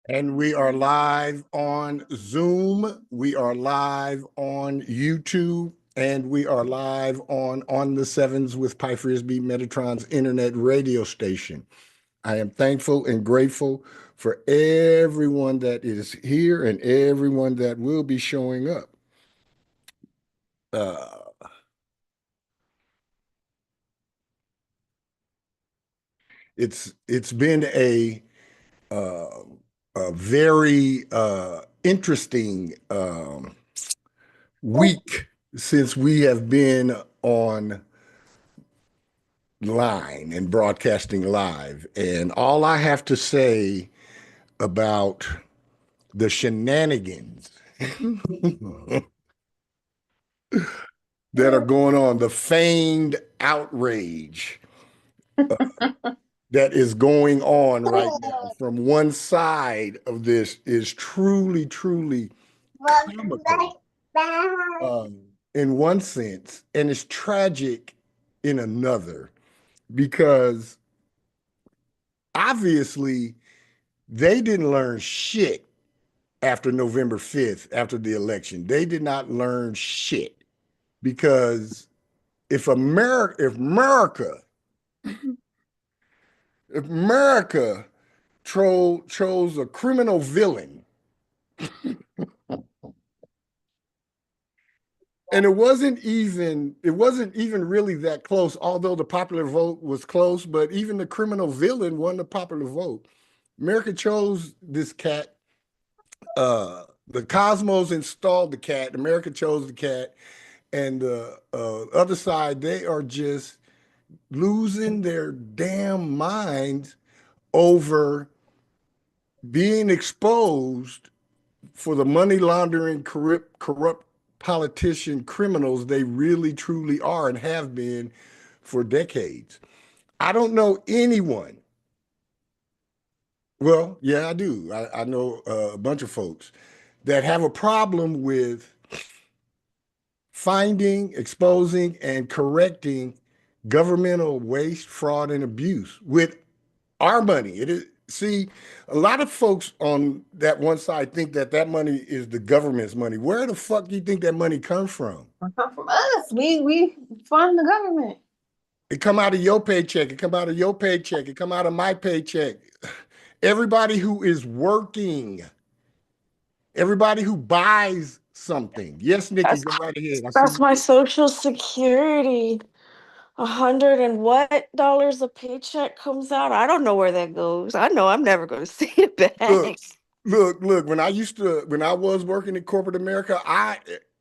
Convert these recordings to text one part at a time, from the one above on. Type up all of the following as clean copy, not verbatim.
And we are live on Zoom. We are live on YouTube. And we are live on the Sevens with Pi Frisbee, Metatron's internet radio station. I am thankful and grateful for everyone that is here and everyone that will be showing up. Uh, it's been uh, a very interesting week since we have been on line and broadcasting live. And all I have to say about the shenanigans that are going on, the feigned outrage that is going on right now from one side of this is truly, truly comical in one sense, and it's tragic in another, because obviously they didn't learn shit after November 5th, after the election. They did not learn shit, because if America chose a criminal villain, and it wasn't even really that close, although the popular vote was close, but even the criminal villain won the popular vote. America chose this cat. The Cosmos installed the cat. America chose the cat, and the other side, they are just losing their damn minds over being exposed for the money laundering, corrupt politician criminals they really truly are and have been for decades. I don't know anyone. Well, yeah, I do. I know a bunch of folks that have a problem with finding, exposing, and correcting governmental waste, fraud, and abuse with our money. It is, see, a lot of folks on that one side think that that money is the government's money. Where the fuck do you think that money comes from? Come from us. We fund the government. It come out of your paycheck. It come out of your paycheck. It come out of my paycheck. Everybody who is working, everybody who buys something. Yes, Nikki, That's go right ahead. I see that's you. my social security. 100 and what dollars a paycheck comes out? I don't know where that goes. I know I'm never going to see it Look, back. look. When I was working in corporate America,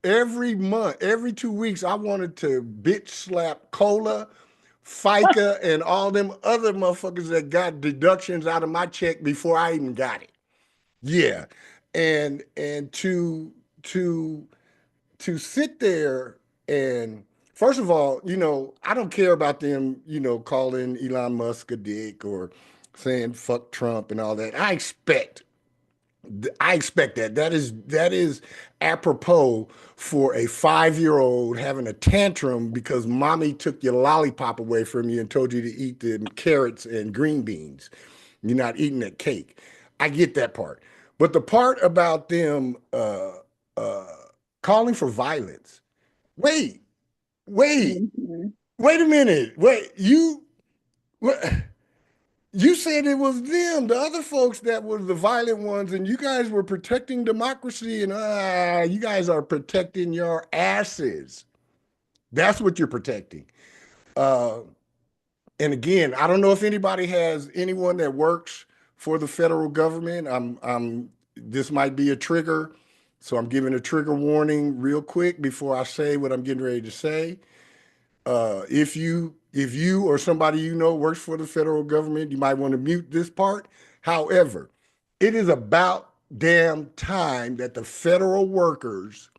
every month, every 2 weeks, I wanted to bitch slap Cola, FICA, and all them other motherfuckers that got deductions out of my check before I even got it. Yeah, and to sit there and, first of all, I don't care about them, calling Elon Musk a dick or saying fuck Trump and all that. I expect that. That is apropos for a 5-year-old having a tantrum because mommy took your lollipop away from you and told you to eat the carrots and green beans. You're not eating that cake. I get that part. But the part about them uh, calling for violence. Wait, wait, Mhm. wait a minute. Wait, what? You said it was them, the other folks that were the violent ones, and you guys were protecting democracy, and you guys are protecting your asses. That's what you're protecting. Uh, and again, I don't know if anybody has anyone that works for the federal government. This might be a trigger, so I'm giving a trigger warning real quick before I say what I'm getting ready to say. If you or somebody works for the federal government, you might want to mute this part. However, it is about damn time that the federal workers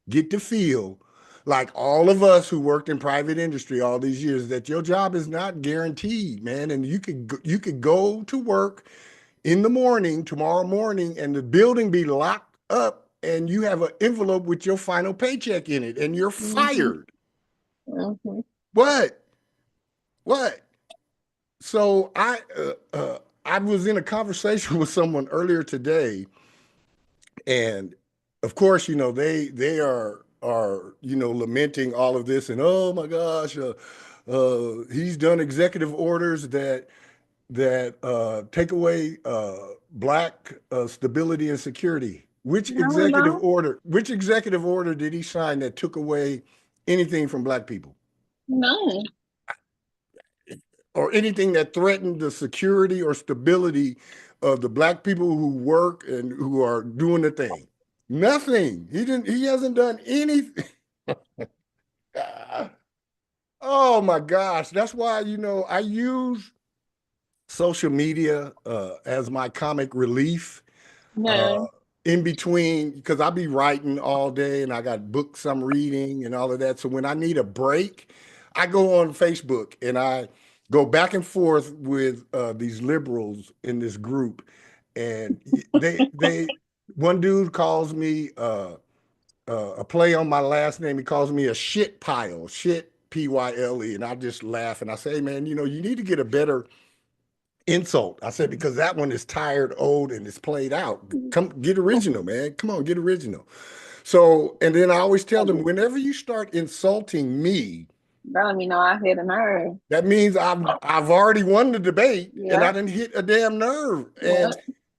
get to feel like all of us who worked in private industry all these years, that your job is not guaranteed, man. And you could go to work in the morning, tomorrow morning, and the building be locked up, and you have an envelope with your final paycheck in it, and you're Mhm. fired. Mhm. What? What? So I was in a conversation with someone earlier today, and of course, they are lamenting all of this, and oh my gosh, he's done executive orders that take away black stability and security. Which No, executive no, order? Which executive order did he sign that took away anything from black people, no. or anything that threatened the security or stability of the black people who work and who are doing the thing? Nothing. He didn't. He hasn't done anything. Oh my gosh! That's why I use social media as my comic relief, uh, No. in between, because I be writing all day and I got books I'm reading and all of that. So when I need a break, I go on Facebook and I go back and forth with these liberals in this group, and they one dude calls me a play on my last name. He calls me a shit pile, shit Pyle, and I just laugh and I say, hey, man, you need to get a better insult. I said, because that one is tired, old, and it's played out. Come get original, man. Come on, get original. So, and then I always tell them, whenever you start insulting me, That let me know I hit a nerve. that means I've already won the debate and I Yeah. didn't hit a damn nerve. Yeah.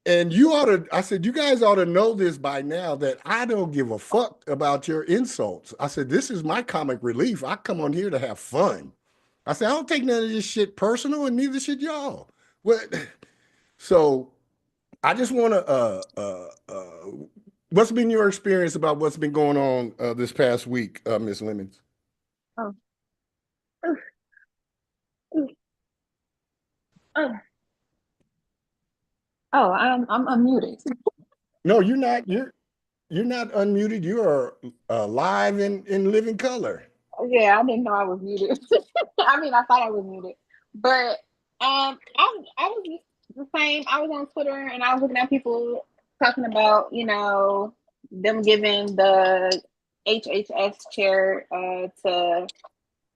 And you ought to, I said, you guys ought to know this by now, that I don't give a fuck about your insults. I said, this is my comic relief. I come on here to have fun. I said, I don't take none of this shit personal, and neither should y'all. What? So I just want to, what's been your experience about what's been going on this past week, Miss Lemons? Oh. Oof. Oof. Oh. Oh, I'm unmuted. No, you're not. You're not unmuted. You are live in living color. Yeah, I didn't know I was muted. I mean, I thought I was muted, but I was just the same. I was on Twitter and I was looking at people talking about them giving the HHS chair to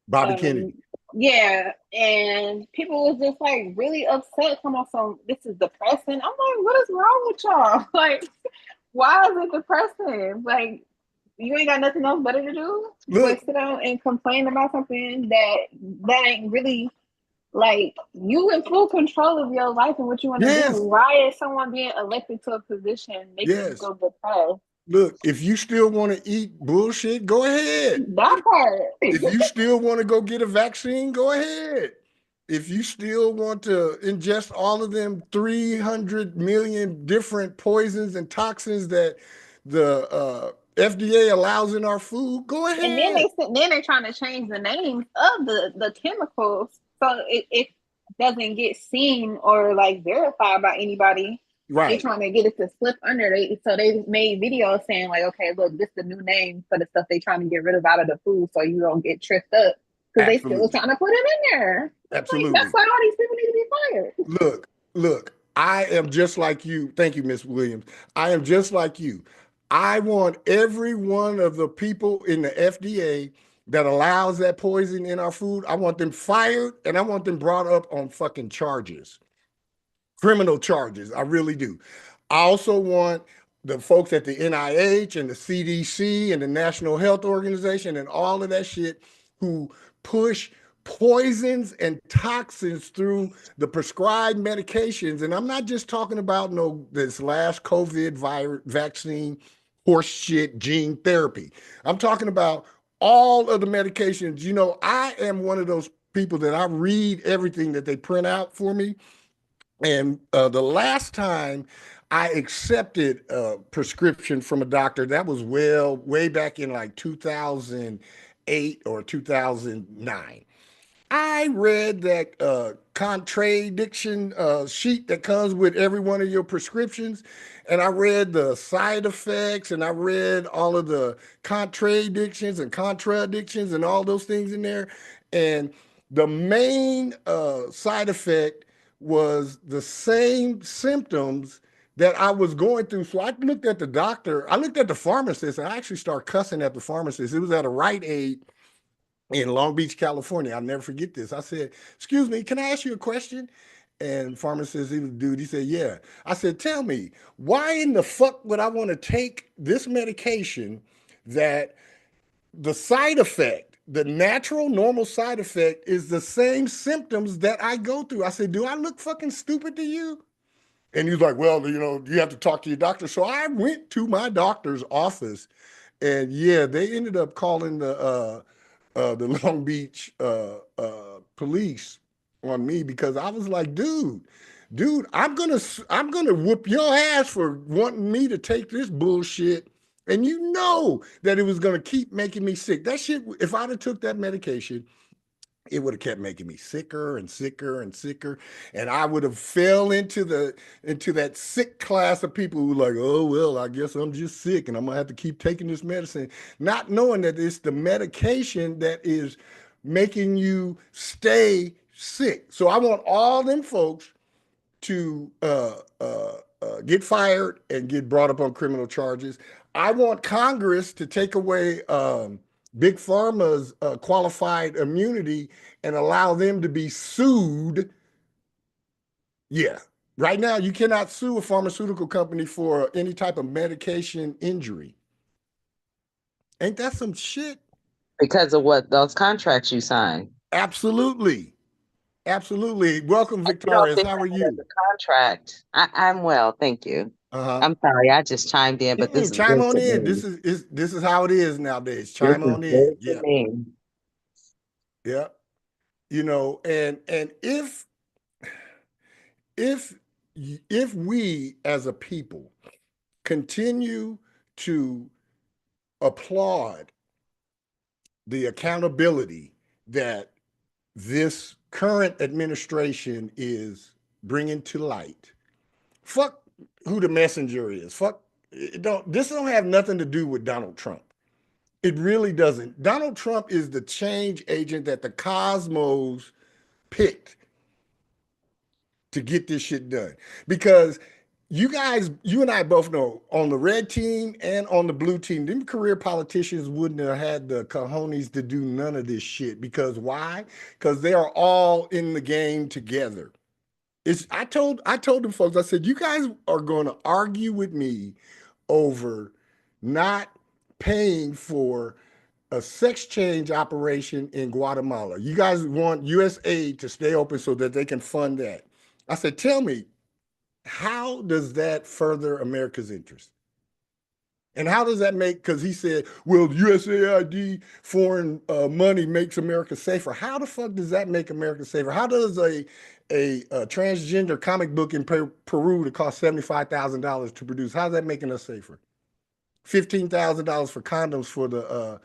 Bobby um Kennedy. yeah, and people was just like really upset. Come on, some this is depressing. I'm like, what is wrong with y'all? Like, why is it depressing? Like, you ain't got nothing else better to do but Look, sit down and complain about something that ain't really like you in full control of your life and what you want to do. yes, Why is someone being elected to a position making you yes. go depressed? Look, if you still want to eat bullshit, go ahead. That part. If you still want to go get a vaccine, go ahead. If you still want to ingest all of them 300 million different poisons and toxins that the FDA allows in our food, go And then ahead. they're trying to change the names of the chemicals so it doesn't get seen or like verified by anybody. They Right. trying to get it to slip under. So they made videos saying like, okay, look, this is the new name for the stuff they trying to get rid of out of the food, so you don't get tripped up because they still Absolutely. trying to put it in there. Like that's Absolutely. why all these people need to be fired. Look, I am just like you. Thank you, Miss Williams. I am just like you. I want every one of the people in the FDA that allows that poison in our food, I want them fired, and I want them brought up on fucking charges, criminal charges. I really do. I also want the folks at the NIH and the CDC and the National Health Organization and all of that shit who push poisons and toxins through the prescribed medications. And I'm not just talking about this last COVID virus vaccine, horse shit, gene therapy. I'm talking about all of the medications. I am one of those people that I read everything that they print out for me. And the last time I accepted a prescription from a doctor, that was way back in like 2008 or 2009. I read that contradiction sheet that comes with every one of your prescriptions, and I read the side effects, and I read all of the contradictions and contradictions and all those things in there. And the main side effect was the same symptoms that I was going through. So I looked at the doctor, I looked at the pharmacist, and I actually started cussing at the pharmacist. It was at a Rite Aid in Long Beach, California. I'll never forget this. I said, excuse me, can I ask you a question? And pharmacist says, he was a dude. He said, yeah. I said, tell me, why in the fuck would I want to take this medication that the side effect, the natural, normal side effect is the same symptoms that I go through? I said, do I look fucking stupid to you? And he's like, well, you have to talk to your doctor. So I went to my doctor's office, and yeah, they ended up calling the Long Beach police on me because I was like, dude, I'm gonna whoop your ass for wanting me to take this bullshit. And you know that it was gonna keep making me sick. That shit, if I'd have took that medication, it would have kept making me sicker and sicker and sicker, and I would have fell into that sick class of people who like, oh well, I guess I'm just sick and I'm gonna have to keep taking this medicine, not knowing that it's the medication that is making you stay sick. So I want all them folks to get fired and get brought up on criminal charges. I want Congress to take away Big Pharma's qualified immunity and allow them to be sued. Yeah. Right now, you cannot sue a pharmaceutical company for any type of medication injury. Ain't that some shit? Because of what those contracts you signed. Absolutely. Absolutely. Welcome, You don't Victorious. think How are that you? was a contract? I'm well, thank you. Uh-huh. I'm sorry, I just chimed in, but this is Chime good on to in. me. This is how it is nowadays. This Chime is on in. good Yeah. to me. Yeah. And if we as a people continue to applaud the accountability that this current administration is bringing to light, fuck who the messenger is. Fuck this don't have nothing to do with Donald Trump. It really doesn't. Donald Trump is the change agent that the cosmos picked to get this shit done. Because you and I both know on the red team and on the blue team, them career politicians wouldn't have had the cojones to do none of this shit. Because why? Because they are all in the game together. I told them folks, I said, you guys are going to argue with me over not paying for a sex change operation in Guatemala. You guys want USAID to stay open so that they can fund that. I said, tell me, how does that further America's interest? And how does that make, because he said, well, USAID foreign money makes America safer. How the fuck does that make America safer? How does a transgender comic book in Peru that costs $75,000 to produce, how's that making us safer? $15,000 for condoms for the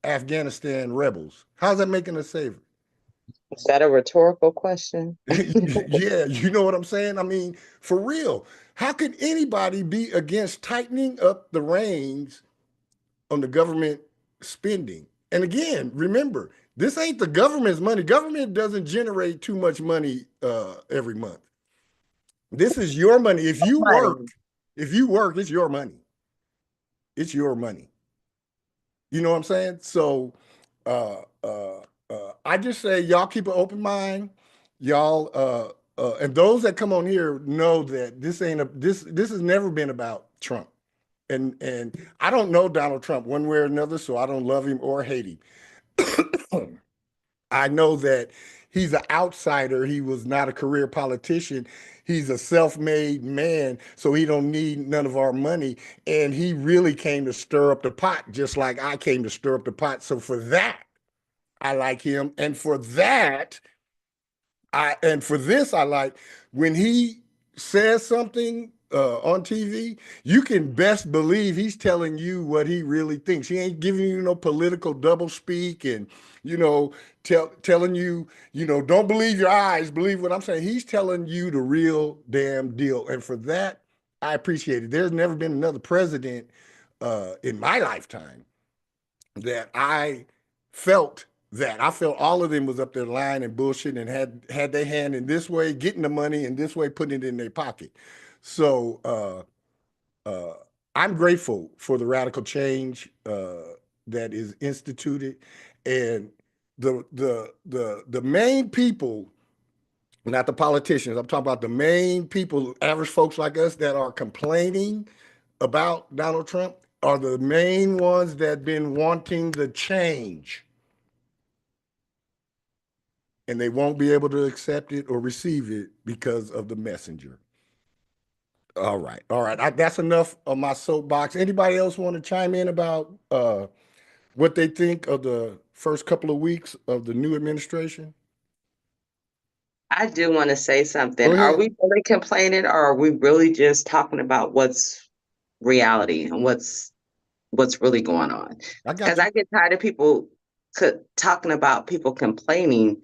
Afghanistan rebels. How's that making us safer? Is that a rhetorical question? Yeah, you know what I'm saying? I mean, for real, how could anybody be against tightening up the reins on the government spending? And again, remember, this ain't the government's money. Government doesn't generate too much money every month. This is your money. If you work, it's your money. It's your money. You know what I'm saying? So I just say y'all keep an open mind. Y'all and those that come on here know that this has never been about Trump. And I don't know Donald Trump one way or another, so I don't love him or hate him. I know that he's an outsider. He was not a career politician. He's a self-made man, so he don't need none of our money. And he really came to stir up the pot, just like I came to stir up the pot. So for that, I like him. And for that, for this, I like when he says something on TV, you can best believe he's telling you what he really thinks. He ain't giving you no political double speak and, telling you, don't believe your eyes, believe what I'm saying. He's telling you the real damn deal. And for that, I appreciate it. There's never been another president in my lifetime that I felt that. I felt all of them was up there lying and bullshit and had their hand in this way, getting the money, and this way putting it in their pocket. So I'm grateful for the radical change that is instituted, and the main people not the politicians. I'm talking about the main people, average folks like us that are complaining about Donald Trump are the main ones that been wanting the change. And they won't be able to accept it or receive it because of the messenger. All right. All right. That's enough of my soapbox. Anybody else want to chime in about what they think of the first couple of weeks of the new administration? I do want to say something. Go Are ahead. we really complaining, or are we really just talking about what's reality and what's really going on? I got Because you. I get tired of people talking about people complaining,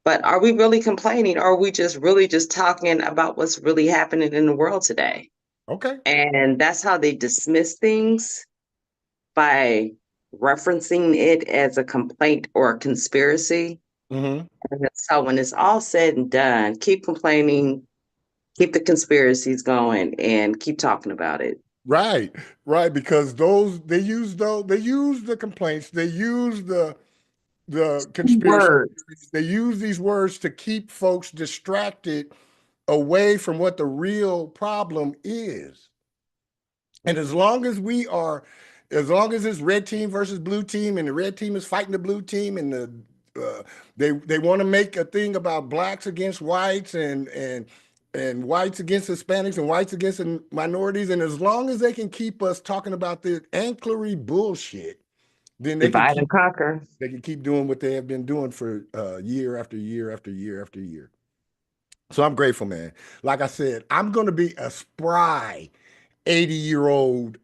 but are we really complaining, or are we just really just talking about what's really happening in the world today? Okay. And that's how they dismiss things, by referencing it as a complaint or a conspiracy. Mm-hmm. And so when it's all said and done, keep complaining, keep the conspiracies going, and keep talking about it. Right, right. Because they use the complaints, they use the conspiracy Words. theories, they use these words to keep folks distracted away from what the real problem is. And as long as it's red team versus blue team, and the red team is fighting the blue team, and they want to make a thing about blacks against whites and whites against Hispanics and whites against minorities, and as long as they can keep us talking about this ancillary bullshit, then Divide and conquer. they can keep doing what they have been doing for year after year after year after year. So I'm grateful, man. Like I said, I'm going to be a spry 80-year-old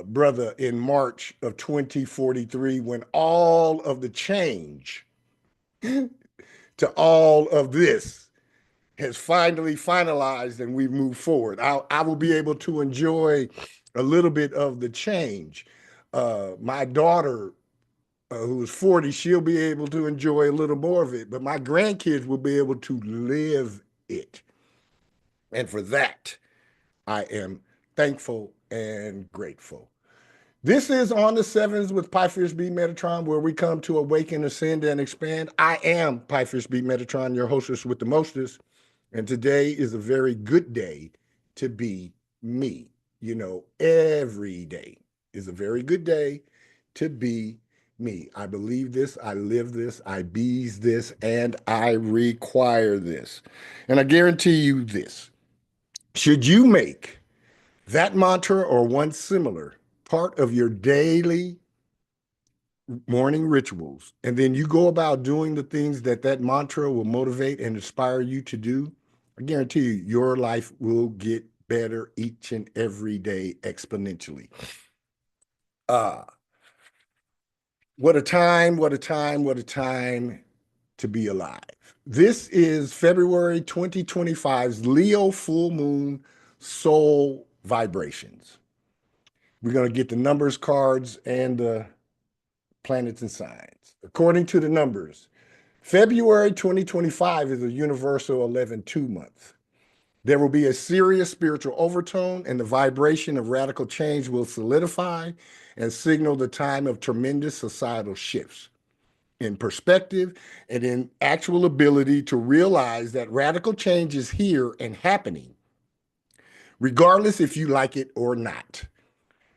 brother in March of 2043 when all of the change to all of this has finally finalized and we've moved forward. I will be able to enjoy a little bit of the change. My daughter, who is 40, she'll be able to enjoy a little more of it, but my grandkids will be able to live it. And for that, I am thankful and grateful. This is On the Sevens with Piefish B. Metatron, where we come to awaken, ascend, and expand. I am Piefish B. Metatron, your hostess with the mostest. And today is a very good day to be me. You know, every day is a very good day to be me. I believe this, I live this, I bees this, and I require this. And I guarantee you this. Should you make that mantra or one similar part of your daily morning rituals, and then you go about doing the things that mantra will motivate and inspire you to do, I guarantee you your life will get better each and every day exponentially. What a time, what a time, what a time to be alive. This is February 2025's Leo full moon soul vibrations. We're going to get the numbers, cards, and the planets and signs. According to the numbers, February 2025 is a universal 11-2 month. There will be a serious spiritual overtone, and the vibration of radical change will solidify and signal the time of tremendous societal shifts in perspective and in actual ability to realize that radical change is here and happening, regardless if you like it or not.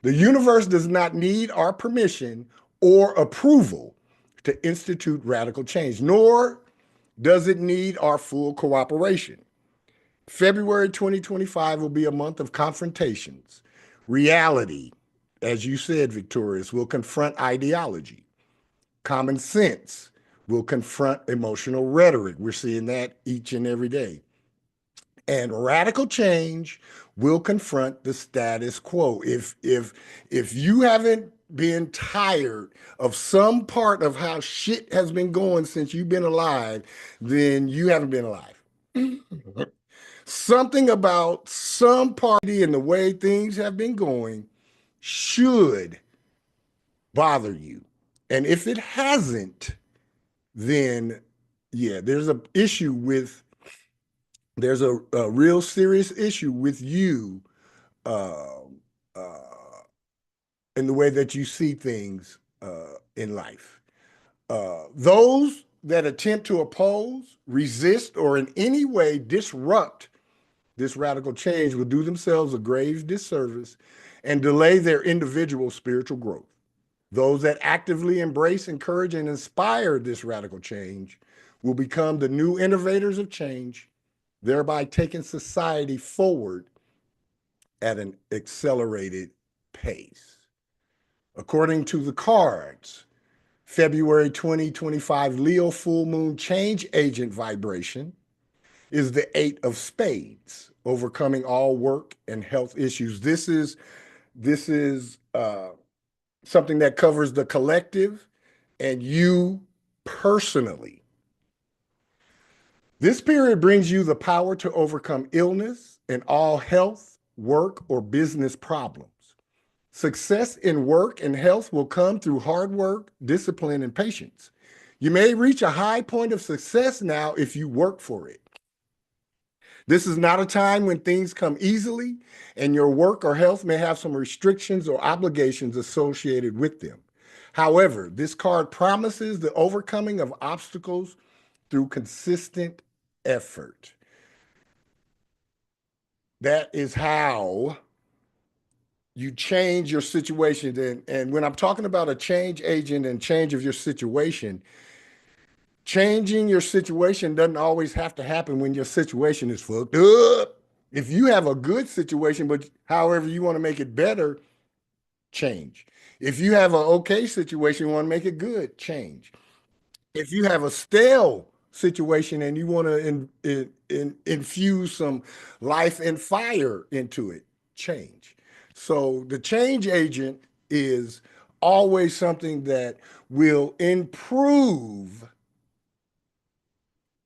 The universe does not need our permission or approval to institute radical change, nor does it need our full cooperation. February 2025 will be a month of confrontations. Reality, as you said, Victorious, will confront ideology. Common sense will confront emotional rhetoric. We're seeing that each and every day. And radical change will confront the status quo. If you haven't been tired of some part of how shit has been going since you've been alive, then you haven't been alive. Something about some party and the way things have been going should bother you. And if it hasn't, then yeah, there's a real serious issue with you uh, uh, in the way that you see things in life. Those that attempt to oppose, resist, or in any way disrupt this radical change will do themselves a grave disservice and delay their individual spiritual growth. Those that actively embrace, encourage, and inspire this radical change will become the new innovators of change, thereby taking society forward at an accelerated pace. According to the cards, February 2025 Leo full moon change agent vibration is the 8 of spades, overcoming all work and health issues. This is something that covers the collective and you personally. This period brings you the power to overcome illness and all health, work, or business problems. Success in work and health will come through hard work, discipline, and patience. You may reach a high point of success now if you work for it. This is not a time when things come easily, and your work or health may have some restrictions or obligations associated with them. However, this card promises the overcoming of obstacles through consistent effort. That is how you change your situation. And when I'm talking about a change agent and change of your situation, changing your situation doesn't always have to happen when your situation is fucked up. If you have a good situation, but however you want to make it better, change. If you have an okay situation, you want to make it good, change. If you have a stale situation and you want to infuse some life and fire into it, change. So the change agent is always something that will improve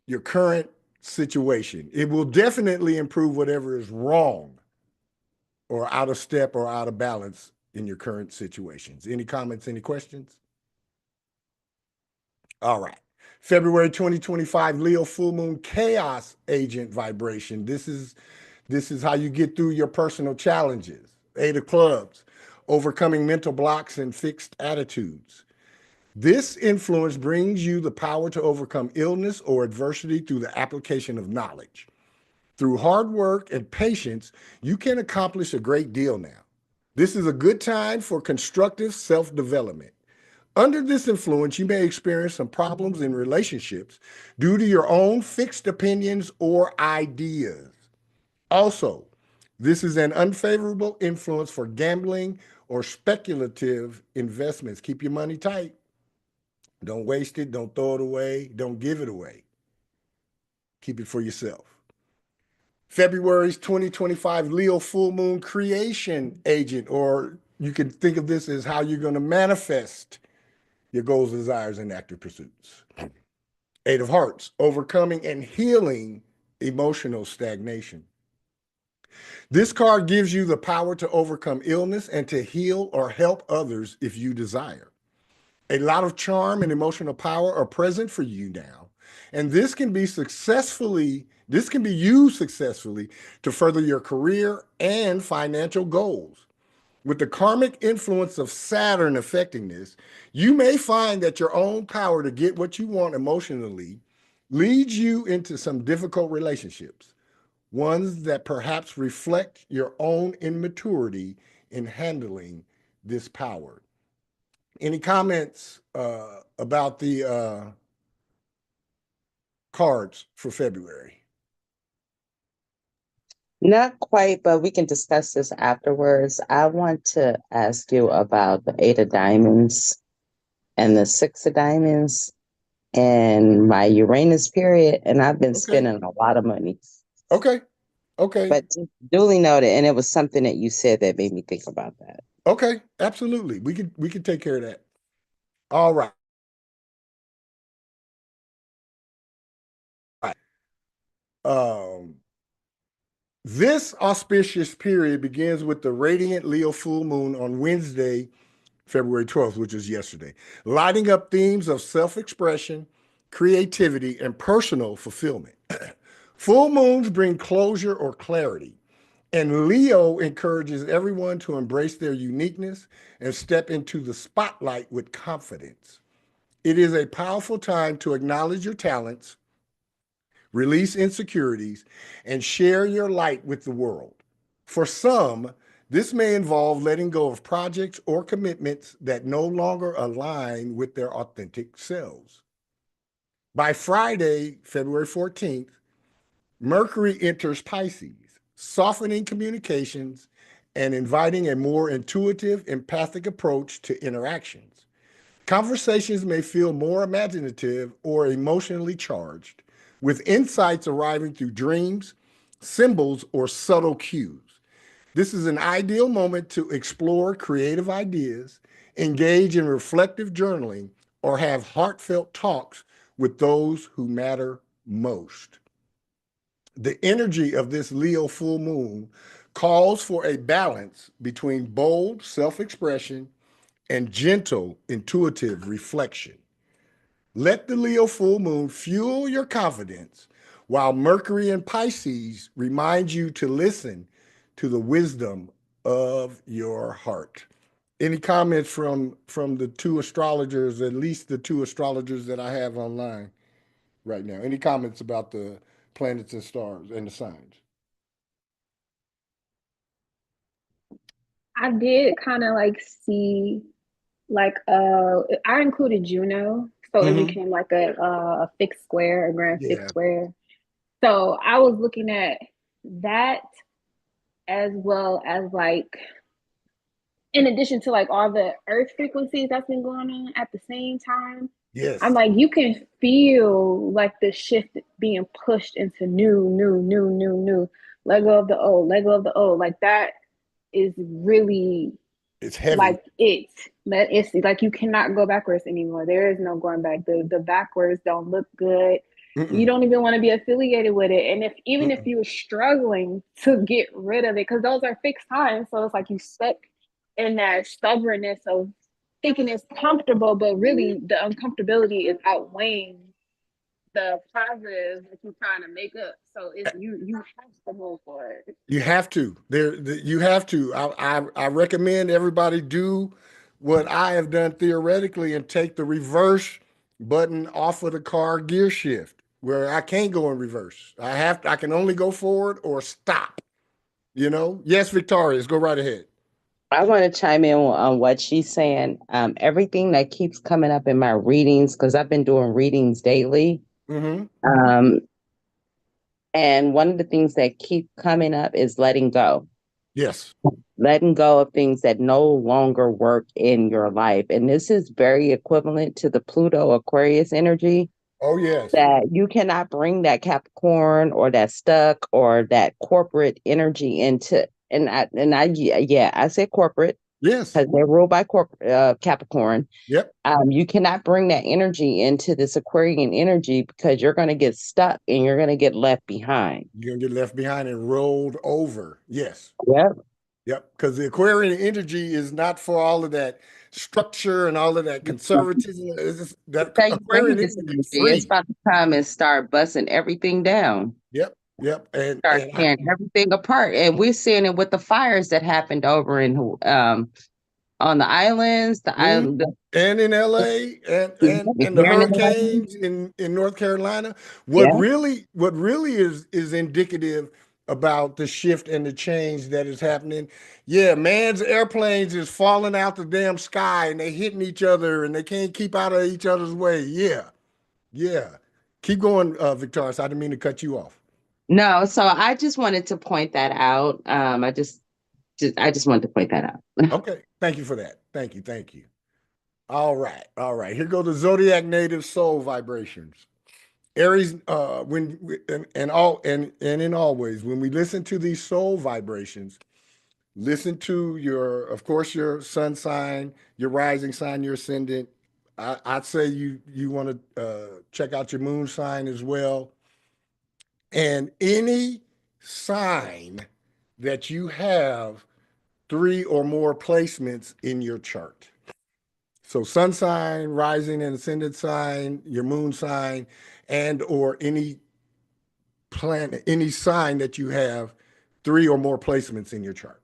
your current situation. It will definitely improve whatever is wrong or out of step or out of balance in your current situations. Any comments, any questions? All right. February 2025 Leo full moon chaos agent vibration. This is how you get through your personal challenges. 8 of clubs, overcoming mental blocks and fixed attitudes. This influence brings you the power to overcome illness or adversity through the application of knowledge. Through hard work and patience, you can accomplish a great deal now. This is a good time for constructive self-development. Under this influence, you may experience some problems in relationships due to your own fixed opinions or ideas. Also, this is an unfavorable influence for gambling or speculative investments. Keep your money tight. Don't waste it. Don't throw it away. Don't give it away. Keep it for yourself. February's 2025 Leo full moon creation agent, or you can think of this as how you're going to manifest your goals, desires, and active pursuits. 8 of hearts, overcoming and healing emotional stagnation. This card gives you the power to overcome illness and to heal or help others if you desire. A lot of charm and emotional power are present for you now, and this can be used successfully to further your career and financial goals. With the karmic influence of Saturn affecting this, you may find that your own power to get what you want emotionally leads you into some difficult relationships, ones that perhaps reflect your own immaturity in handling this power. Any comments about the cards for February? Not quite, but we can discuss this afterwards. I want to ask you about the 8 of diamonds and the 6 of diamonds and my Uranus period, and I've been spending a lot of money. Okay. But duly noted, and it was something that you said that made me think about that. Okay, absolutely. We can take care of that. All right. This auspicious period begins with the radiant Leo full moon on Wednesday, February 12th, which is yesterday, lighting up themes of self-expression, creativity, and personal fulfillment. Full moons bring closure or clarity, and Leo encourages everyone to embrace their uniqueness and step into the spotlight with confidence. It is a powerful time to acknowledge your talents, release insecurities, and share your light with the world. For some, this may involve letting go of projects or commitments that no longer align with their authentic selves. By Friday, February 14th, Mercury enters Pisces, softening communications and inviting a more intuitive, empathic approach to interactions. Conversations may feel more imaginative or emotionally charged, with insights arriving through dreams, symbols, or subtle cues. This is an ideal moment to explore creative ideas, engage in reflective journaling, or have heartfelt talks with those who matter most. The energy of this Leo full moon calls for a balance between bold self expression and gentle, intuitive reflection. Let the Leo full moon fuel your confidence, while Mercury in Pisces remind you to listen to the wisdom of your heart. Any comments from the two astrologers, at least the two astrologers that I have online right now? Any comments about the planets and stars and the signs? I did kind of like see like I included Juno, so it Mm-hmm. became like a fixed square, a grand Yeah. fixed square. So I was looking at that as well as like in addition to like all the earth frequencies that's been going on at the same time. I'm Yes. like, you can feel like the shift being pushed into new. Let go of the old, let go of the old. Like that is really It's heavy. like it's like you cannot go backwards anymore. There is no going back. The backwards don't look good. You Mm-mm. don't even want to be affiliated with it. And if even if Mm-mm. you were struggling to get rid of it, because those are fixed times, so it's like you stuck in that stubbornness of thinking it's comfortable, but really the uncomfortability is outweighing the positives that you're trying to make up. So it's you have to move for it. You have to. You have to. I recommend everybody do what I have done theoretically and take the reverse button off of the car gear shift where I can't go in reverse. I can only go forward or stop. Yes, Victorious, go right ahead. I want to chime in on what she's saying. Everything that keeps coming up in my readings, because I've been doing readings daily. Mm-hmm. And one of the things that keep coming up is letting go. Yes. Letting go of things that no longer work in your life. And this is very equivalent to the Pluto Aquarius energy. Oh, yes. That you cannot bring that Capricorn or that stuck or that corporate energy into, I said corporate Yes. because they're ruled by Capricorn. Yep. You cannot bring that energy into this Aquarian energy because you're going to get stuck and you're going to get left behind. You're going to get left behind and rolled over. Yes. Yep. Yep. Because the Aquarian energy is not for all of that structure and all of that conservatism. That So you bring Aquarian this energy energy, is free. it's about to come and start busting everything down. Yep. Yep. Start tearing everything apart. And we're seeing it with the fires that happened over in on the islands, and in LA and the hurricanes in North Carolina. What really is indicative about the shift and the change that is happening. Yeah, man's airplanes is falling out the damn sky and they hitting each other and they can't keep out of each other's way. Yeah. Yeah. Keep going, Victorious. I didn't mean to cut you off. No, so I just wanted to point that out. I just wanted to point that out. Okay. Thank you for that. Thank you. Thank you. All right. All right. Here go the zodiac native soul vibrations. Aries, and in always, when we listen to these soul vibrations, listen to of course, your sun sign, your rising sign, your ascendant. I'd say you want to check out your moon sign as well. And any sign that you have 3 or more placements in your chart. So sun sign, rising and ascendant sign, your moon sign, and or any planet, any sign that you have 3 or more placements in your chart.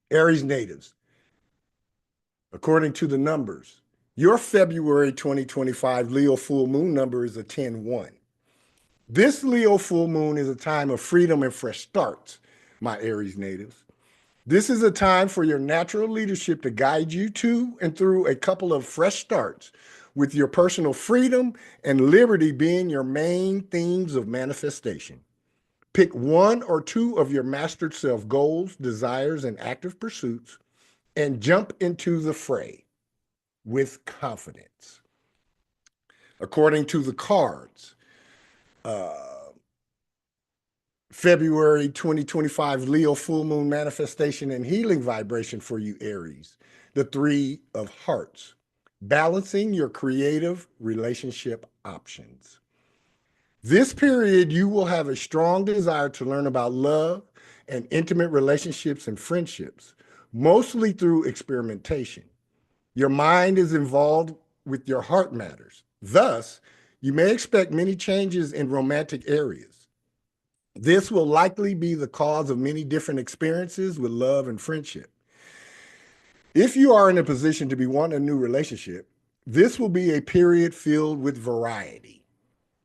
Aries natives, according to the numbers, Your February 2025 Leo full moon number is a 10-1. This Leo full moon is a time of freedom and fresh starts, my Aries natives. This is a time for your natural leadership to guide you to and through a couple of fresh starts, with your personal freedom and liberty being your main themes of manifestation. Pick one or two of your mastered self goals, desires, and active pursuits, and jump into the fray with confidence. According to the cards, February 2025 Leo full moon manifestation and healing vibration for you, Aries. The 3 of Hearts, balancing your creative relationship options. This period, you will have a strong desire to learn about love and intimate relationships and friendships, mostly through experimentation. Your mind is involved with your heart matters. Thus, you may expect many changes in romantic areas. This will likely be the cause of many different experiences with love and friendship. If you are in a position to be wanting a new relationship, this will be a period filled with variety.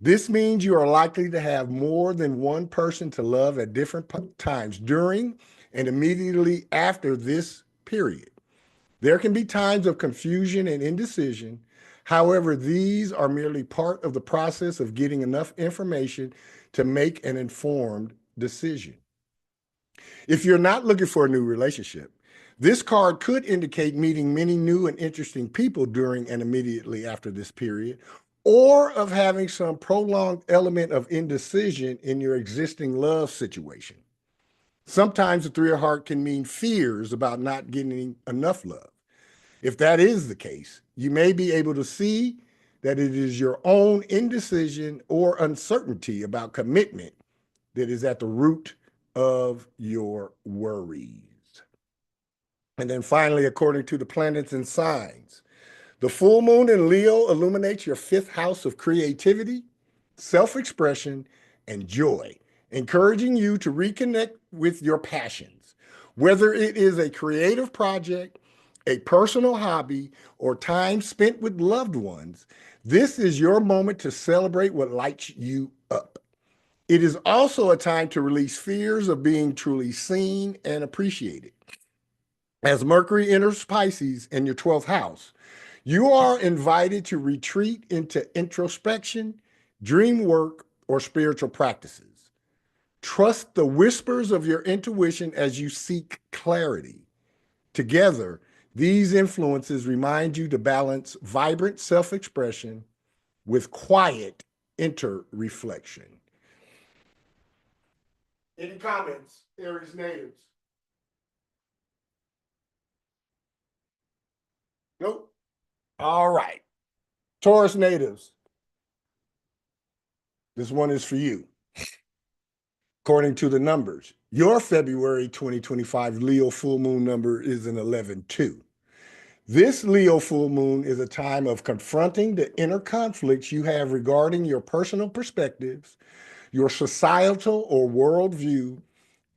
This means you are likely to have more than one person to love at different times during and immediately after this period. There can be times of confusion and indecision. However, these are merely part of the process of getting enough information to make an informed decision. If you're not looking for a new relationship, this card could indicate meeting many new and interesting people during and immediately after this period, or of having some prolonged element of indecision in your existing love situation. Sometimes the 3 of Hearts can mean fears about not getting enough love. If that is the case, you may be able to see that it is your own indecision or uncertainty about commitment that is at the root of your worries. And then finally, according to the planets and signs, the full moon in Leo illuminates your 5th house of creativity, self-expression, and joy, encouraging you to reconnect with your passions. Whether it is a creative project, a personal hobby, or time spent with loved ones, this is your moment to celebrate what lights you up. It is also a time to release fears of being truly seen and appreciated. As Mercury enters Pisces in your 12th house, you are invited to retreat into introspection, dream work, or spiritual practices. Trust the whispers of your intuition as you seek clarity. Together, these influences remind you to balance vibrant self-expression with quiet inter-reflection. Any comments, Aries natives? Nope. All right. Taurus natives, this one is for you. According to the numbers, your February 2025 Leo full moon number is an 11-2. This Leo full moon is a time of confronting the inner conflicts you have regarding your personal perspectives, your societal or worldview,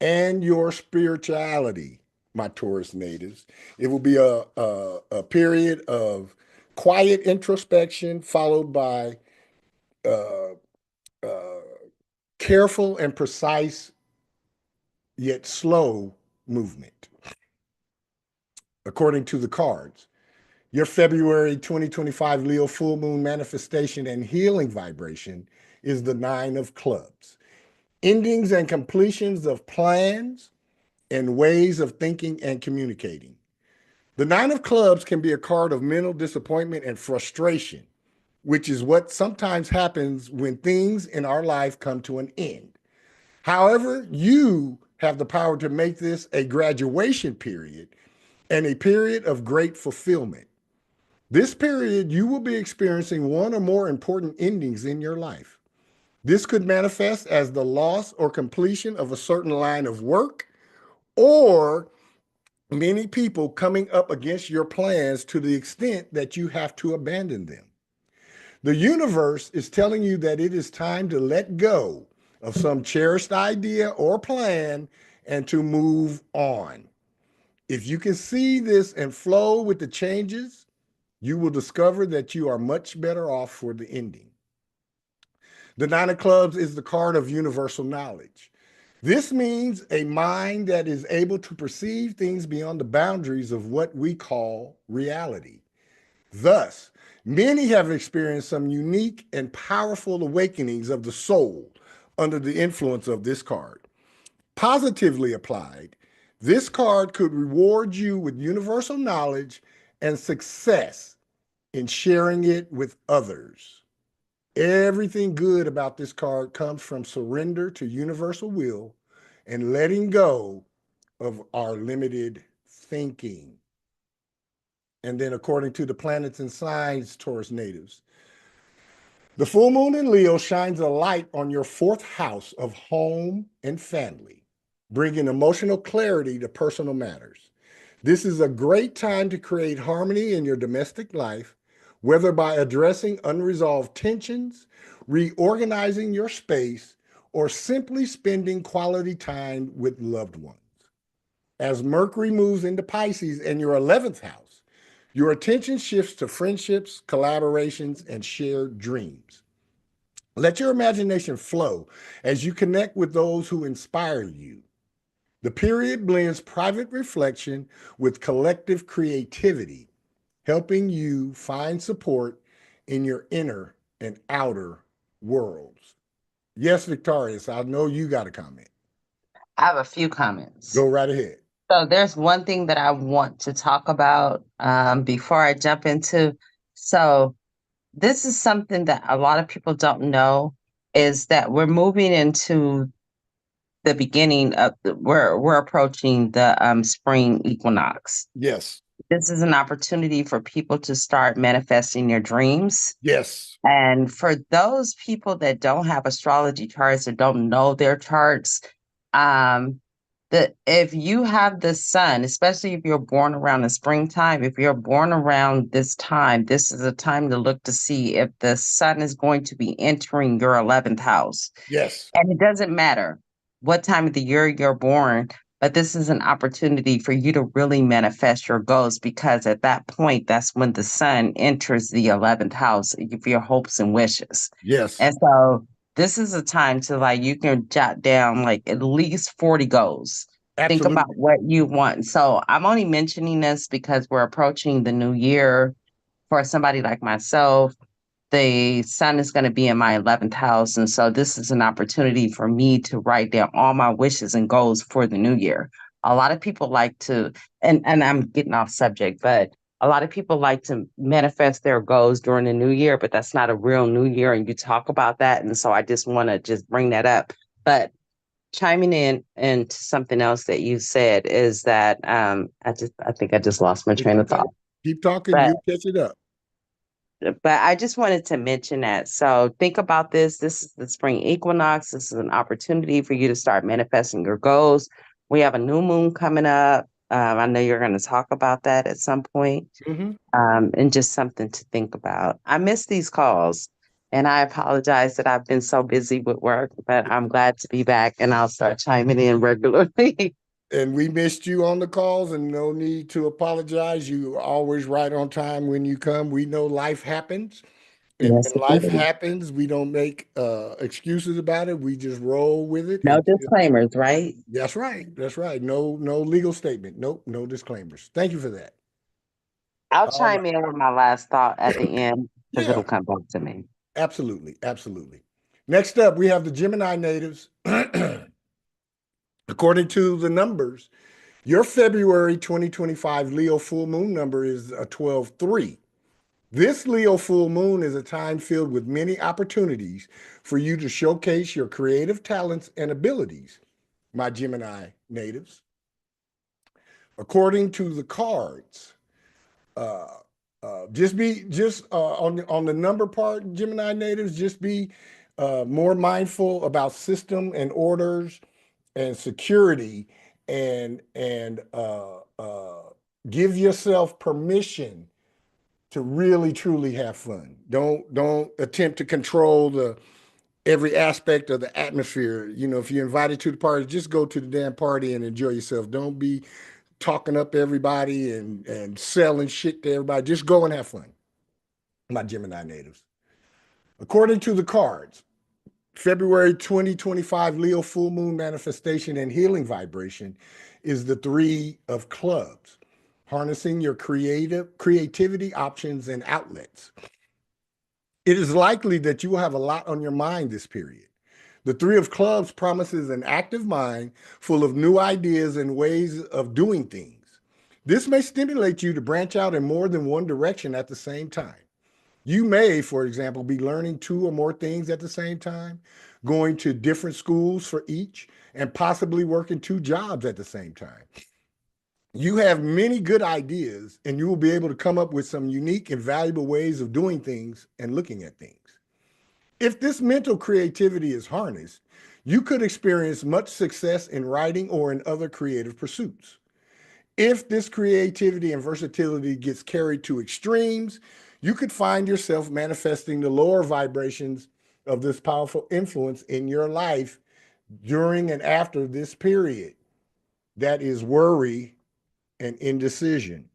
and your spirituality, my Taurus natives. It will be a period of quiet introspection followed by careful and precise yet slow movement. According to the cards, your February 2025 Leo full moon manifestation and healing vibration is the 9 of Clubs. Endings and completions of plans and ways of thinking and communicating. The 9 of Clubs can be a card of mental disappointment and frustration, which is what sometimes happens when things in our life come to an end. However, you have the power to make this a graduation period and a period of great fulfillment. This period, you will be experiencing one or more important endings in your life. This could manifest as the loss or completion of a certain line of work, or many people coming up against your plans to the extent that you have to abandon them. The universe is telling you that it is time to let go of some cherished idea or plan and to move on. If you can see this and flow with the changes You will discover that you are much better off for the ending. The Nine of Clubs is the card of universal knowledge. This means a mind that is able to perceive things beyond the boundaries of what we call reality. Thus, many have experienced some unique and powerful awakenings of the soul under the influence of this card. Positively applied, this card could reward you with universal knowledge and success in sharing it with others. Everything good about this card comes from surrender to universal will and letting go of our limited thinking. And then according to the planets and signs, Taurus natives, the full moon in Leo shines a light on your fourth house of home and family, bringing emotional clarity to personal matters. This is a great time to create harmony in your domestic life, whether by addressing unresolved tensions, reorganizing your space, or simply spending quality time with loved ones. As Mercury moves into Pisces and your 11th house, your attention shifts to friendships, collaborations, and shared dreams. Let your imagination flow as you connect with those who inspire you. The period blends private reflection with collective creativity, helping you find support in your inner and outer worlds. Yes, Victorious, I know you got a comment. I have a few comments. Go right ahead. So there's one thing that I want to talk about before I jump into. So this is something that a lot of people don't know, is that we're moving into the beginning of we're approaching the spring equinox. Yes. This is an opportunity for people to start manifesting their dreams. Yes. And for those people that don't have astrology charts or don't know their charts, that if you have the sun, especially if you're born around the springtime, if you're born around this time, this is a time to look to see if the sun is going to be entering your 11th house. Yes. And it doesn't matter what time of the year you're born, but this is an opportunity for you to really manifest your goals, because at that point, that's when the sun enters the 11th house of your hopes and wishes. Yes. And so this is a time to, like, you can jot down like at least 40 goals. Absolutely. Think about what you want. So I'm only mentioning this because we're approaching the new year. For somebody like myself, the sun is going to be in my 11th house. And so this is an opportunity for me to write down all my wishes and goals for the new year. A lot of people like to, and I'm getting off subject, but a lot of people like to manifest their goals during the new year, but that's not a real new year. And you talk about that. And so I just want to just bring that up. But chiming in into something else that you said is that I think I just lost my train of thought. Keep talking, But- you catch it up. But I just wanted to mention that. So think about this. This is the spring equinox. This is an opportunity for you to start manifesting your goals. We have a new moon coming up. I know you're going to talk about that at some point. Mm-hmm. And just something to think about. I miss these calls, and I apologize that I've been so busy with work, but I'm glad to be back, and I'll start chiming in regularly. And we missed you on the calls, and no need to apologize. You are always right on time when you come. We know life happens. And Yes, when life it is. happens, we don't make excuses about it. We just roll with it. No And- disclaimers, right? That's right. That's right. No legal statement. Nope. No disclaimers. Thank you for that. I'll All chime in with my last thought at the end, because Yeah. it'll come back to me. Absolutely. Absolutely. Next up, we have the Gemini natives. According to the numbers, your February 2025 Leo full moon number is a 12-3. This Leo full moon is a time filled with many opportunities for you to showcase your creative talents and abilities, my Gemini natives. According to the cards, just on the number part, Gemini natives, just be more mindful about system and orders and security, and give yourself permission to really truly have fun. Don't attempt to control every aspect of the atmosphere. You know, if you're invited to the party, just go to the damn party and enjoy yourself. Don't be talking up everybody and selling shit to everybody. Just go and have fun. My Gemini natives. According to the cards, February 2025 Leo full moon manifestation and healing vibration is the 3 of clubs, harnessing your creativity, options, and outlets. It is likely that you will have a lot on your mind this period. The 3 of clubs promises an active mind full of new ideas and ways of doing things. This may stimulate you to branch out in more than one direction at the same time. You may, for example, be learning 2 or more things at the same time, going to different schools for each, and possibly working 2 jobs at the same time. You have many good ideas, and you will be able to come up with some unique and valuable ways of doing things and looking at things. If this mental creativity is harnessed, you could experience much success in writing or in other creative pursuits. If this creativity and versatility gets carried to extremes, you could find yourself manifesting the lower vibrations of this powerful influence in your life during and after this period. That is worry and indecision.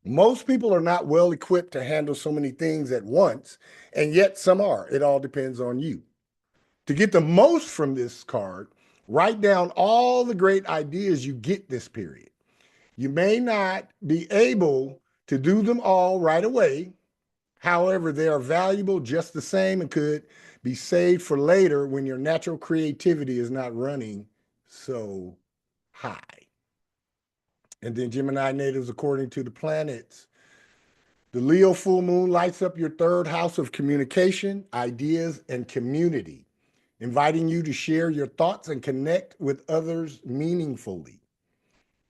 Most people are not well equipped to handle so many things at once, and yet some are. It all depends on you. To get the most from this card, write down all the great ideas you get this period. You may not be able to do them all right away. However, they are valuable just the same and could be saved for later when your natural creativity is not running so high. And then Gemini natives, according to the planets, the Leo full moon lights up your 3rd house of communication, ideas, and community, inviting you to share your thoughts and connect with others meaningfully.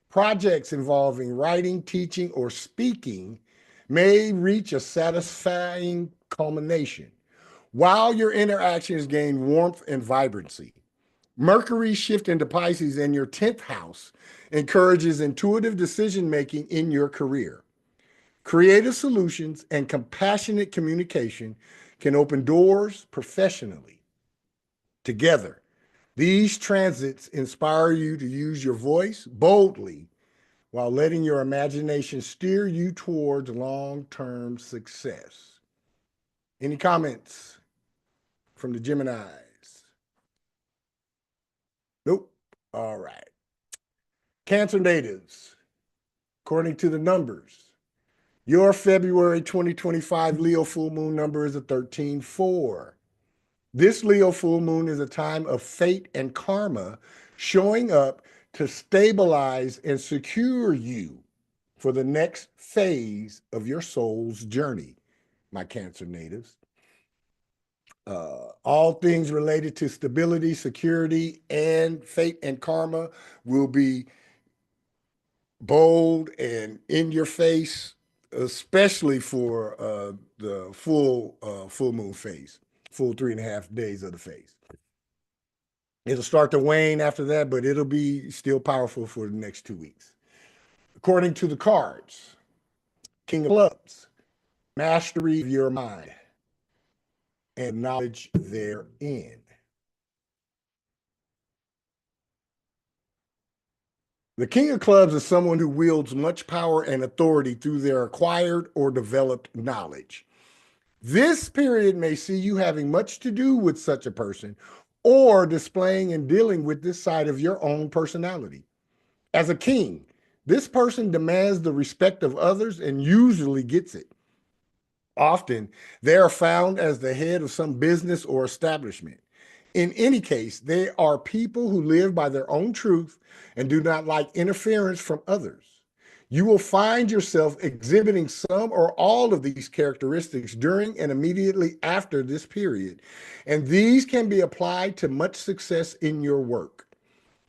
Projects involving writing, teaching, or speaking may reach a satisfying culmination, while your interactions gain warmth and vibrancy. Mercury's shift into Pisces in your 10th house encourages intuitive decision-making in your career. Creative solutions and compassionate communication can open doors professionally. Together, these transits inspire you to use your voice boldly while letting your imagination steer you towards long-term success. Any comments from the Geminis? Nope. All right. Cancer natives, according to the numbers, your February 2025 Leo full moon number is a 13-4. This Leo full moon is a time of fate and karma showing up to stabilize and secure you for the next phase of your soul's journey, my Cancer natives. All things related to stability, security, and fate and karma will be bold and in your face, especially for the full moon phase, full 3.5 days of the phase. It'll start to wane after that, but it'll be still powerful for the next 2 weeks. According to the cards, King of Clubs, mastery of your mind and knowledge therein. The King of Clubs is someone who wields much power and authority through their acquired or developed knowledge. This period may see you having much to do with such a person or displaying and dealing with this side of your own personality. As a king, this person demands the respect of others and usually gets it. Often, they are found as the head of some business or establishment. In any case, they are people who live by their own truth and do not like interference from others. You will find yourself exhibiting some or all of these characteristics during and immediately after this period, and these can be applied to much success in your work.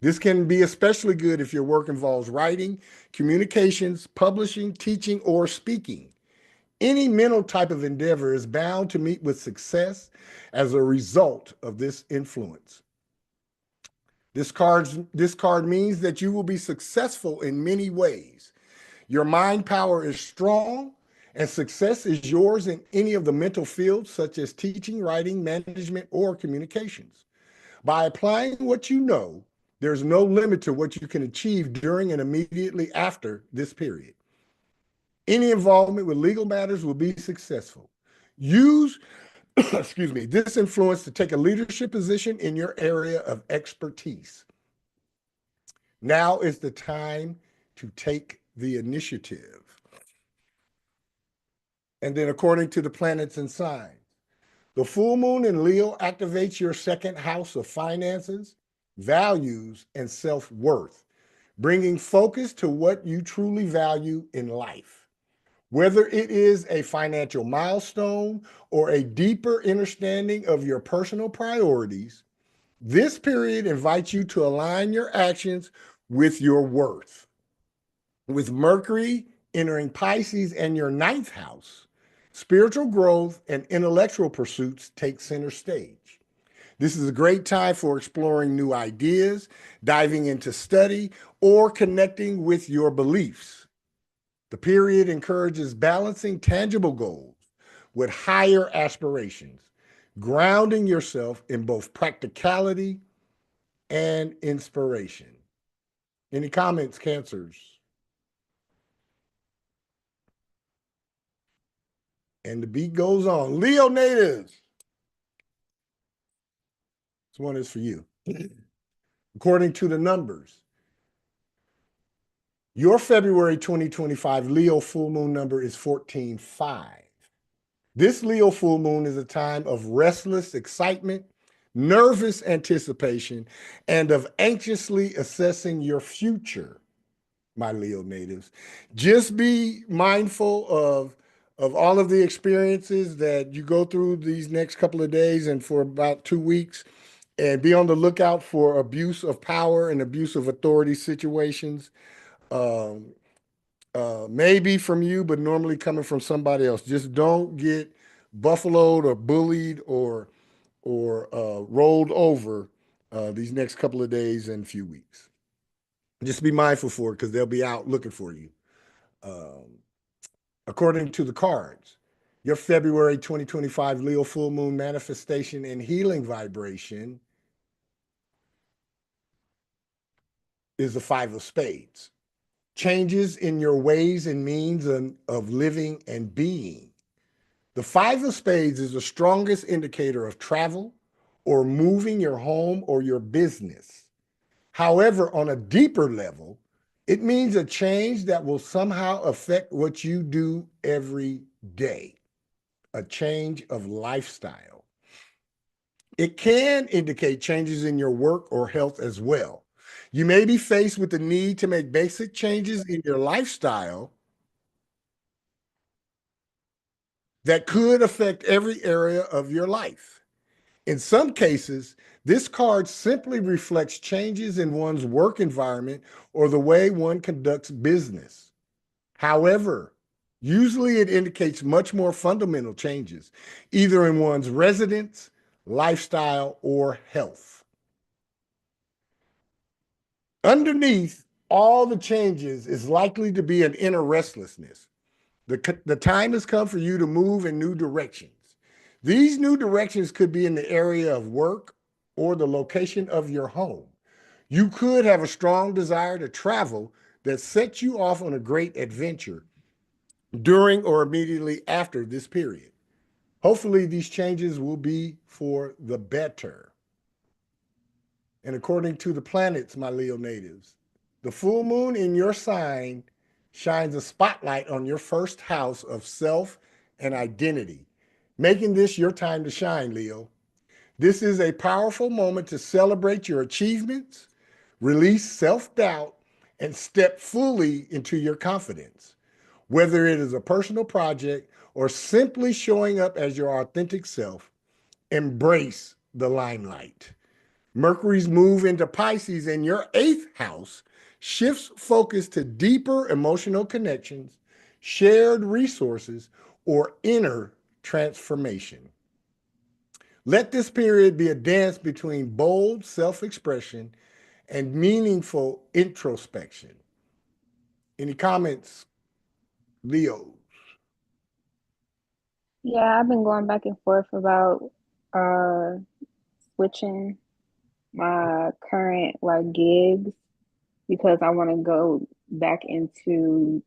This can be especially good if your work involves writing, communications, publishing, teaching, or speaking. Any mental type of endeavor is bound to meet with success as a result of this influence. This card means that you will be successful in many ways. Your mind power is strong, and success is yours in any of the mental fields such as teaching, writing, management, or communications. By applying what you know, There's no limit to what you can achieve during and immediately after this period. Any involvement with legal matters will be successful. Use, excuse me, this influence to take a leadership position in your area of expertise. Now is the time to take the initiative. And then according to the planets and signs, the full moon in Leo activates your second house of finances, values, and self-worth, bringing focus to what you truly value in life. Whether it is a financial milestone or a deeper understanding of your personal priorities, this period invites you to align your actions with your worth. With Mercury entering Pisces and your ninth house, spiritual growth and intellectual pursuits take center stage. This is a great time for exploring new ideas, diving into study, or connecting with your beliefs. The period encourages balancing tangible goals with higher aspirations, grounding yourself in both practicality and inspiration. Any comments, Cancers? And the beat goes on. Leo natives. This one is for you. According to the numbers, your February 2025 Leo full moon number is 14-5. This Leo full moon is a time of restless excitement, nervous anticipation, and of anxiously assessing your future, my Leo natives. Just be mindful of all of the experiences that you go through these next couple of days and for about 2 weeks, and be on the lookout for abuse of power and abuse of authority situations. Maybe from you, but normally coming from somebody else. Just don't get buffaloed or bullied or rolled over these next couple of days and few weeks. Just be mindful for it because they'll be out looking for you. According to the cards, your February 2025 Leo full moon manifestation and healing vibration is the Five of Spades. Changes in your ways and means of living and being. The Five of Spades is the strongest indicator of travel or moving your home or your business. However, on a deeper level, it means a change that will somehow affect what you do every day, a change of lifestyle. It can indicate changes in your work or health as well. You may be faced with the need to make basic changes in your lifestyle that could affect every area of your life. In some cases, this card simply reflects changes in one's work environment or the way one conducts business. However, usually it indicates much more fundamental changes, either in one's residence, lifestyle, or health. Underneath all the changes is likely to be an inner restlessness. The time has come for you to move in new directions. These new directions could be in the area of work or the location of your home. You could have a strong desire to travel that sets you off on a great adventure during or immediately after this period. Hopefully, these changes will be for the better. And according to the planets, my Leo natives, the full moon in your sign shines a spotlight on your first house of self and identity, making this your time to shine, Leo. This is a powerful moment to celebrate your achievements, release self-doubt, and step fully into your confidence. Whether it is a personal project or simply showing up as your authentic self, embrace the limelight. Mercury's move into Pisces in your eighth house shifts focus to deeper emotional connections, shared resources, or inner transformation. Let this period be a dance between bold self-expression and meaningful introspection. Any comments, Leo? Yeah, I've been going back and forth about switching my current like gigs because I want to go back into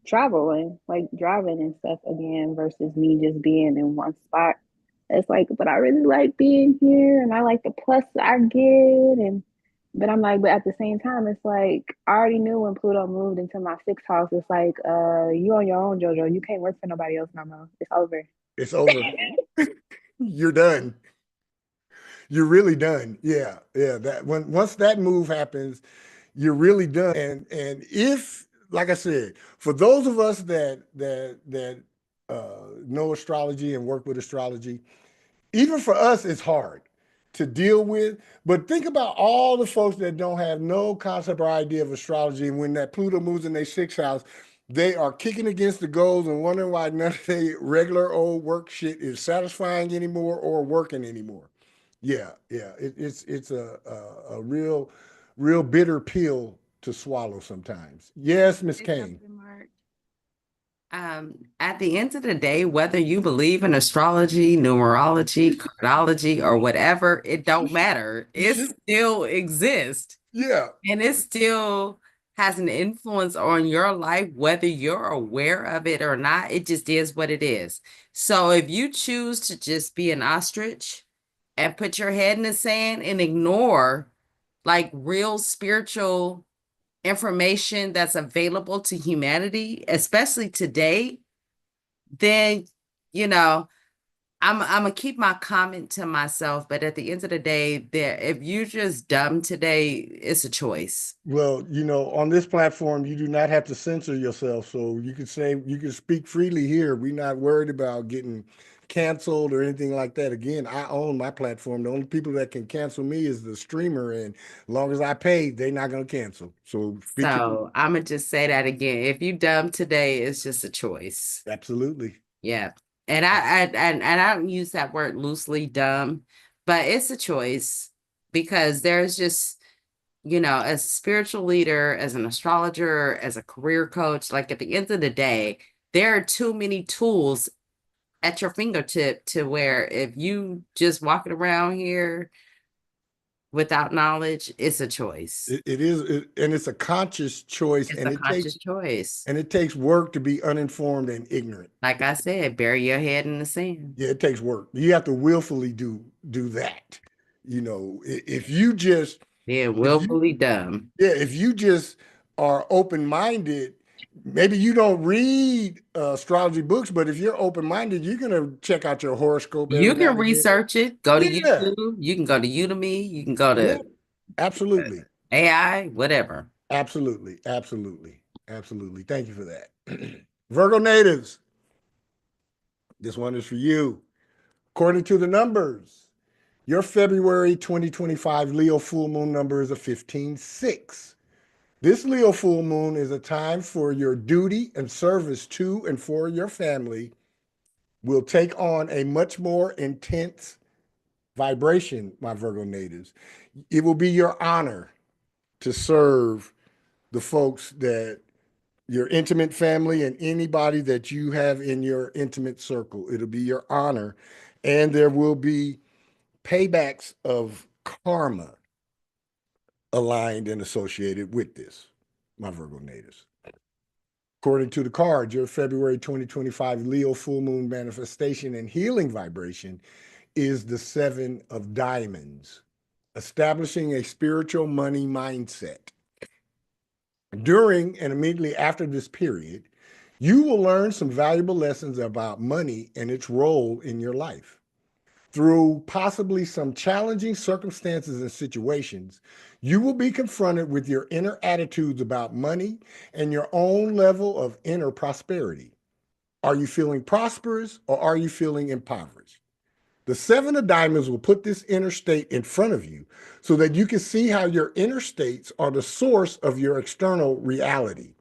traveling, like driving and stuff again versus me just being in one spot. It's like, but I really like being here and I like the plus I get and but I'm like, but at the same time, it's like I already knew when Pluto moved into my sixth house, it's like, you on your own, JoJo. You can't work for nobody else no more. It's over. It's over. You're done. You're really done. Yeah, yeah. That once that move happens, you're really done. And if, like I said, for those of us that know astrology and work with astrology, even for us, it's hard to deal with. But think about all the folks that don't have no concept or idea of astrology. And when that Pluto moves in their sixth house, they are kicking against the goals and wondering why none of their regular old work shit is satisfying anymore or working anymore. Yeah, yeah. It's a real bitter pill to swallow sometimes. Yes, Miss Kane. Mark. At the end of the day, whether you believe in astrology, numerology, cardiology, or whatever, it don't matter. It still exists. Yeah. And it still has an influence on your life, whether you're aware of it or not. It just is what it is. So if you choose to just be an ostrich and put your head in the sand and ignore like real spiritual information that's available to humanity, especially today, then, you know, I'm gonna keep my comment to myself. But at the end of the day, if you're just dumb today, it's a choice. Well, on this platform, you do not have to censor yourself. So you can speak freely here. We're not worried about getting canceled or anything like that. Again, I own my platform. The only people that can cancel me is the streamer. And as long as I pay, they're not going to cancel. So I'm going to just say that again. If you dumb today, it's just a choice. Absolutely. Yeah. And I don't use that word loosely, dumb, but it's a choice because there's just, as a spiritual leader, as an astrologer, as a career coach, like at the end of the day, there are too many tools at your fingertip to where if you just walking around here without knowledge, it's a choice. It is, and it's a conscious choice. It's a conscious choice. And it takes work to be uninformed and ignorant. Like I said, bury your head in the sand. Yeah, it takes work. You have to willfully do that. If you just willfully dumb. Yeah, if you just are open-minded, maybe you don't read astrology books, but if you're open-minded, you're gonna check out your horoscope. You can research it. Go to YouTube. You can go to Udemy. You can go to absolutely AI, whatever. Absolutely. Thank you for that. Virgo natives, this one is for you. According to the numbers, your February 2025 Leo full moon number is a 15-6. This Leo full moon is a time for your duty and service to and for your family will take on a much more intense vibration, my Virgo natives. It will be your honor to serve the folks that your intimate family and anybody that you have in your intimate circle. It'll be your honor. And there will be paybacks of karma aligned and associated with this, my Virgo natives. According to the cards, your February 2025 Leo full moon manifestation and healing vibration is the 7 of Diamonds, establishing a spiritual money mindset. During and immediately after this period, you will learn some valuable lessons about money and its role in your life. Through possibly some challenging circumstances and situations, you will be confronted with your inner attitudes about money and your own level of inner prosperity. Are you feeling prosperous or are you feeling impoverished? The 7 of Diamonds will put this inner state in front of you so that you can see how your inner states are the source of your external reality.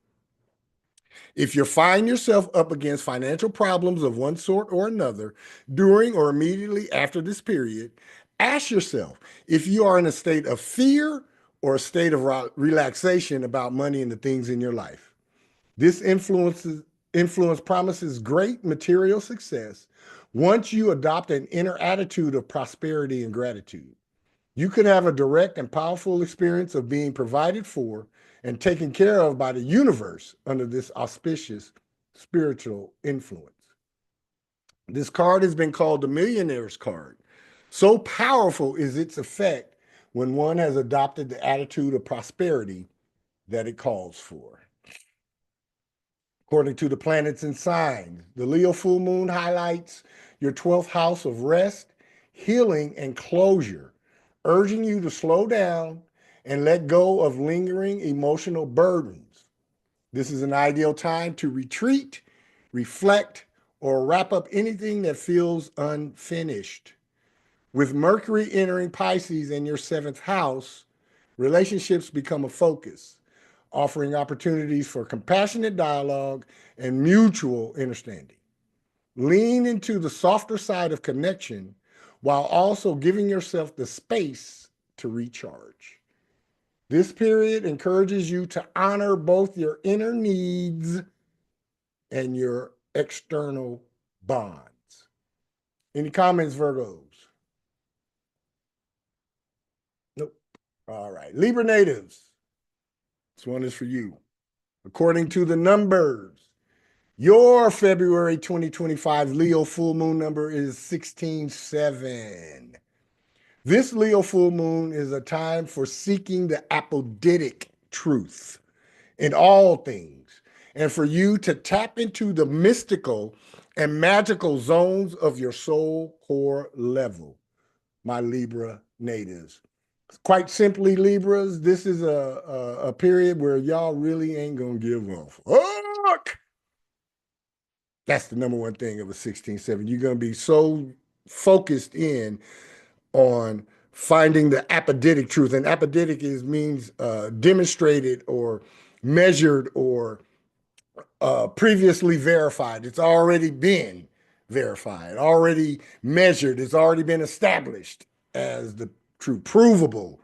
If you find yourself up against financial problems of one sort or another during or immediately after this period, ask yourself if you are in a state of fear or a state of relaxation about money and the things in your life. This influence promises great material success once you adopt an inner attitude of prosperity and gratitude. You could have a direct and powerful experience of being provided for and taken care of by the universe under this auspicious spiritual influence. This card has been called the Millionaire's card. So powerful is its effect when one has adopted the attitude of prosperity that it calls for. According to the planets and signs, the Leo full moon highlights your 12th house of rest, healing, and closure, urging you to slow down and let go of lingering emotional burdens. This is an ideal time to retreat, reflect, or wrap up anything that feels unfinished. With Mercury entering Pisces in your 7th house, relationships become a focus, offering opportunities for compassionate dialogue and mutual understanding. Lean into the softer side of connection while also giving yourself the space to recharge. This period encourages you to honor both your inner needs and your external bonds. Any comments, Virgos? Nope. All right. Libra natives. This one is for you. According to the numbers, your February 2025 Leo full moon number is 16-7. This Leo full moon is a time for seeking the apodictic truth in all things, and for you to tap into the mystical and magical zones of your soul core level, my Libra natives. Quite simply, Libras, this is a period where y'all really ain't gonna give a fuck. That's the number one thing of a 16-7. You're gonna be so focused in on finding the apodictic truth, and apodictic means demonstrated or measured or previously verified. It's already been verified, already measured. It's already been established as the true, provable,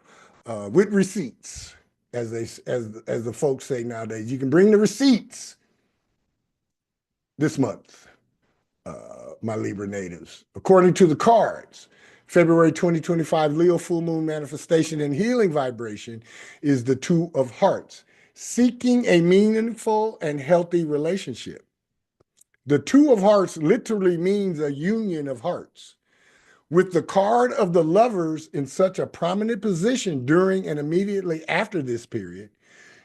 with receipts, as the folks say nowadays. You can bring the receipts this month, my Libra natives. According to the cards, February 2025 Leo full moon manifestation and healing vibration is the 2 of Hearts, seeking a meaningful and healthy relationship. The 2 of Hearts literally means a union of hearts. With the card of the Lovers in such a prominent position during and immediately after this period,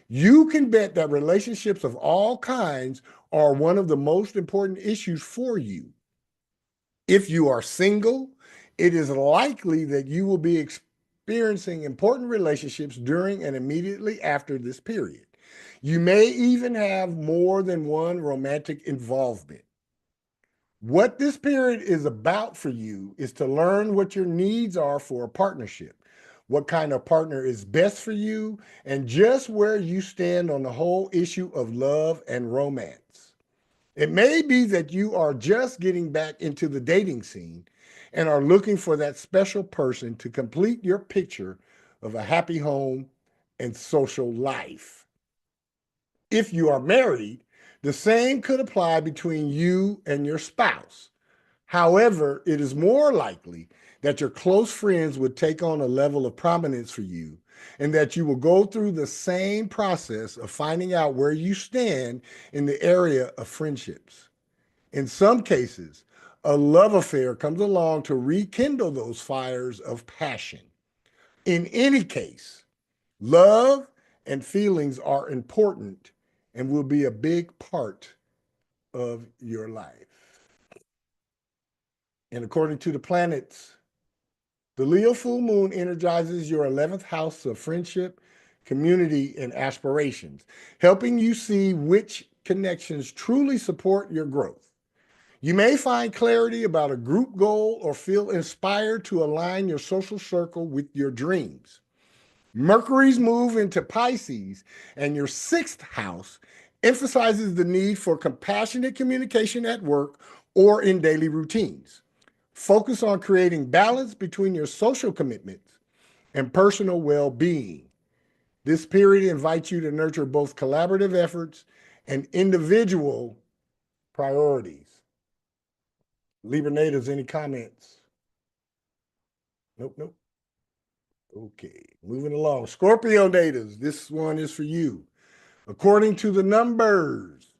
you can bet that relationships of all kinds are one of the most important issues for you. If you are single, it is likely that you will be experiencing important relationships during and immediately after this period. You may even have more than one romantic involvement. What this period is about for you is to learn what your needs are for a partnership, what kind of partner is best for you, and just where you stand on the whole issue of love and romance. It may be that you are just getting back into the dating scene and are looking for that special person to complete your picture of a happy home and social life. If you are married, the same could apply between you and your spouse. However, it is more likely that your close friends would take on a level of prominence for you and that you will go through the same process of finding out where you stand in the area of friendships. In some cases, a love affair comes along to rekindle those fires of passion. In any case, love and feelings are important and will be a big part of your life. And according to the planets, the Leo full moon energizes your 11th house of friendship, community, and aspirations, helping you see which connections truly support your growth. You may find clarity about a group goal or feel inspired to align your social circle with your dreams. Mercury's move into Pisces and your 6th house emphasizes the need for compassionate communication at work or in daily routines. Focus on creating balance between your social commitments and personal well-being. This period invites you to nurture both collaborative efforts and individual priorities. Libra natives, any comments? Nope, nope. Okay, moving along. Scorpio natives, this one is for you. According to the numbers,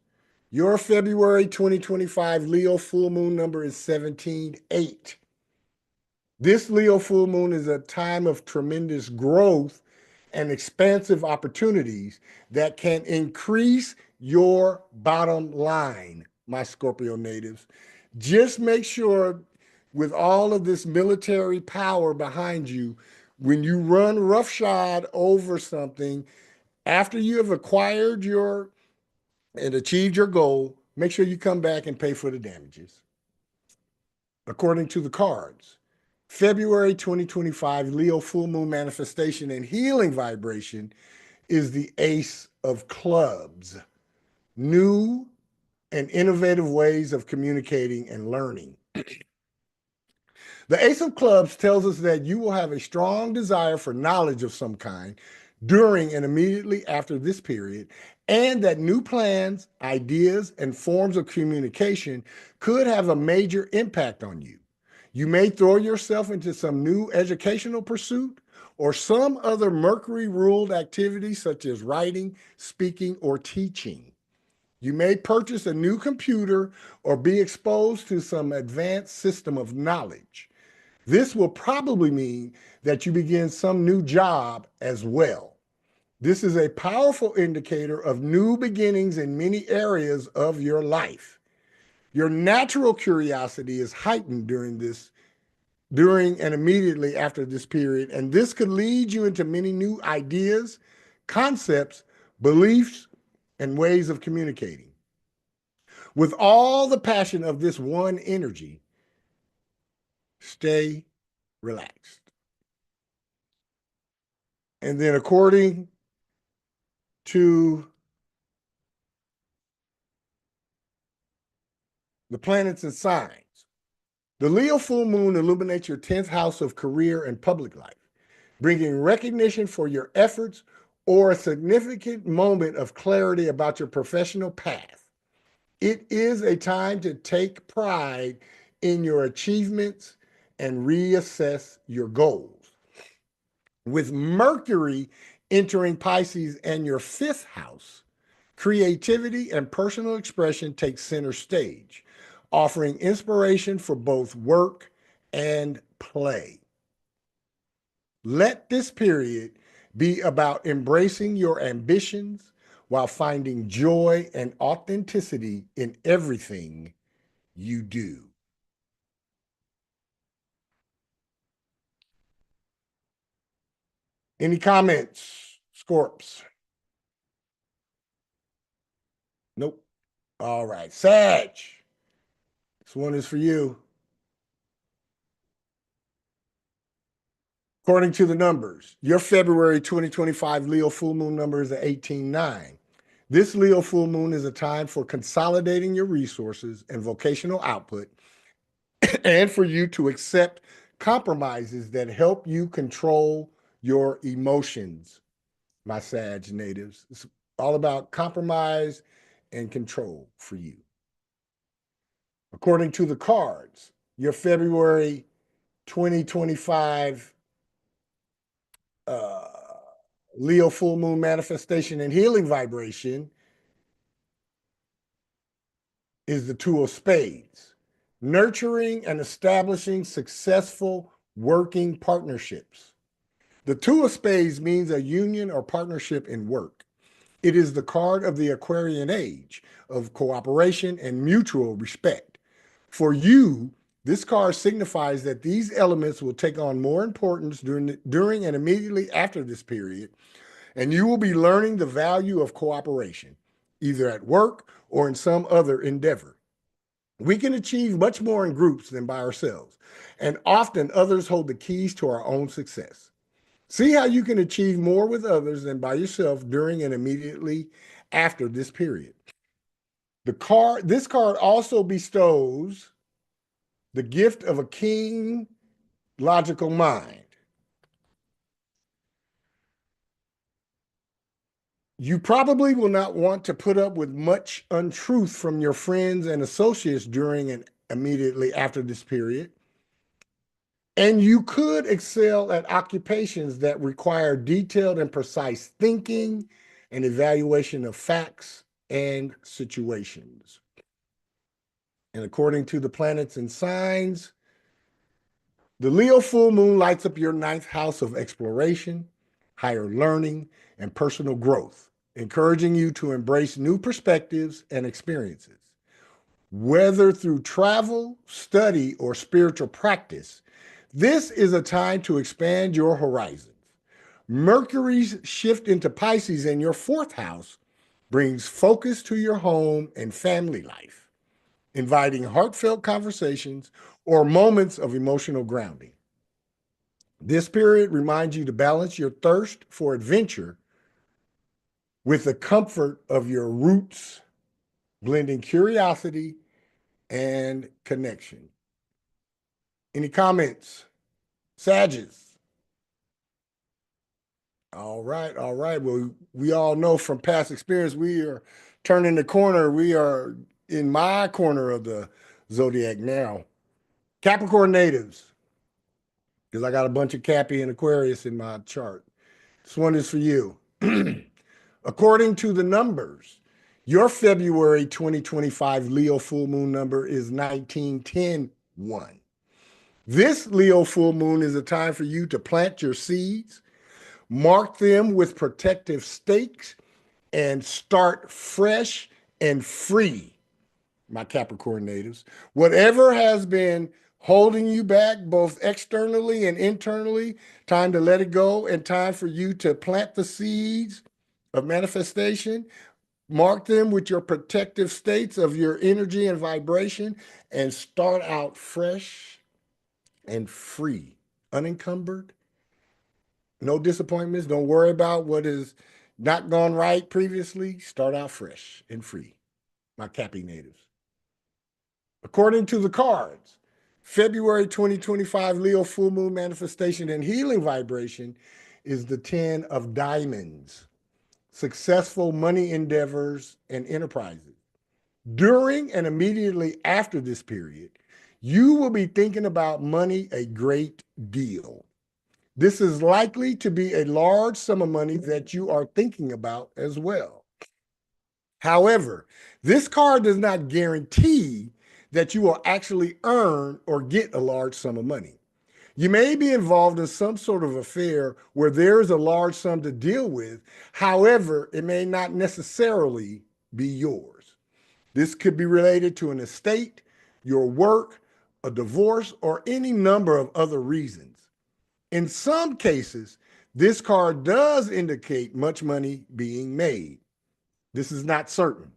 your February 2025 Leo full moon number is 17-8. This Leo full moon is a time of tremendous growth and expansive opportunities that can increase your bottom line, my Scorpio natives. Just make sure, with all of this military power behind you, when you run roughshod over something, after you have acquired your and achieved your goal, make sure you come back and pay for the damages. According to the cards, February 2025 Leo full moon manifestation and healing vibration is the Ace of Clubs. New and innovative ways of communicating and learning. The Ace of Clubs tells us that you will have a strong desire for knowledge of some kind during and immediately after this period, and that new plans, ideas, and forms of communication could have a major impact on you. You may throw yourself into some new educational pursuit or some other Mercury-ruled activity such as writing, speaking, or teaching. You may purchase a new computer or be exposed to some advanced system of knowledge. This will probably mean that you begin some new job as well. This is a powerful indicator of new beginnings in many areas of your life. Your natural curiosity is heightened during and immediately after this period, and this could lead you into many new ideas, concepts, beliefs, and ways of communicating. With all the passion of this one energy, stay relaxed. And then according to the planets and signs, the Leo full moon illuminates your 10th house of career and public life, bringing recognition for your efforts or a significant moment of clarity about your professional path. It is a time to take pride in your achievements and reassess your goals. With Mercury entering Pisces and your 5th house, creativity and personal expression take center stage, offering inspiration for both work and play. Let this period be about embracing your ambitions while finding joy and authenticity in everything you do. Any comments, Scorps? Nope. All right, Sag. This one is for you. According to the numbers, your February 2025 Leo full moon number is 18-9. This Leo full moon is a time for consolidating your resources and vocational output and for you to accept compromises that help you control your emotions, my Sag natives. It's all about compromise and control for you. According to the cards, your February 2025 Leo full moon manifestation and healing vibration is the Two of Spades, nurturing and establishing successful working partnerships. The Two of Spades means a union or partnership in work. It is the card of the Aquarian age of cooperation and mutual respect. For you, this card signifies that these elements will take on more importance during and immediately after this period, and you will be learning the value of cooperation, either at work or in some other endeavor. We can achieve much more in groups than by ourselves, and often others hold the keys to our own success. See how you can achieve more with others than by yourself during and immediately after this period. This card also bestows the gift of a keen, logical mind. You probably will not want to put up with much untruth from your friends and associates during and immediately after this period. And you could excel at occupations that require detailed and precise thinking and evaluation of facts and situations. And according to the planets and signs, the Leo full moon lights up your ninth house of exploration, higher learning, and personal growth, encouraging you to embrace new perspectives and experiences. Whether through travel, study, or spiritual practice, this is a time to expand your horizons. Mercury's shift into Pisces in your fourth house brings focus to your home and family life, inviting heartfelt conversations or moments of emotional grounding. This period reminds you to balance your thirst for adventure with the comfort of your roots, blending curiosity and connection. Any comments? Sages. All right, all right. Well, we all know from past experience, we are turning the corner. We are in my corner of the zodiac now. Capricorn natives, because I got a bunch of Cappy and Aquarius in my chart. This one is for you. According to the numbers, your February 2025 Leo full moon number is 1910-1. This Leo full moon is a time for you to plant your seeds, mark them with protective stakes, and start fresh and free, my Capricorn natives. Whatever has been holding you back, both externally and internally, time to let it go and time for you to plant the seeds of manifestation. Mark them with your protective states of your energy and vibration and start out fresh and free, unencumbered, no disappointments. Don't worry about what has not gone right previously. Start out fresh and free, my Cappy natives. According to the cards, February 2025 Leo full moon manifestation and healing vibration is the 10 of diamonds, successful money endeavors and enterprises. During and immediately after this period, you will be thinking about money a great deal. This is likely to be a large sum of money that you are thinking about as well. However, this card does not guarantee that you will actually earn or get a large sum of money. You may be involved in some sort of affair where there is a large sum to deal with. However, it may not necessarily be yours. This could be related to an estate, your work, a divorce, or any number of other reasons. In some cases, this card does indicate much money being made. This is not certain.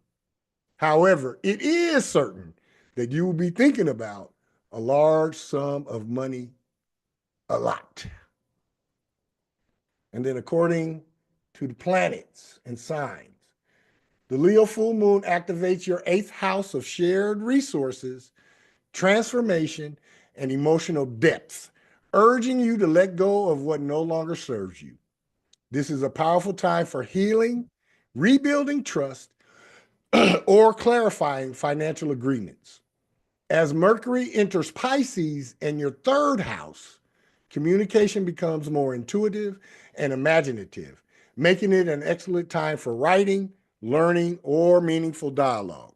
However, it is certain that you will be thinking about a large sum of money a lot. And then according to the planets and signs, the Leo full moon activates your eighth house of shared resources, transformation, and emotional depth, urging you to let go of what no longer serves you. This is a powerful time for healing, rebuilding trust, or clarifying financial agreements. As Mercury enters Pisces and your third house, communication becomes more intuitive and imaginative, making it an excellent time for writing, learning, or meaningful dialogue.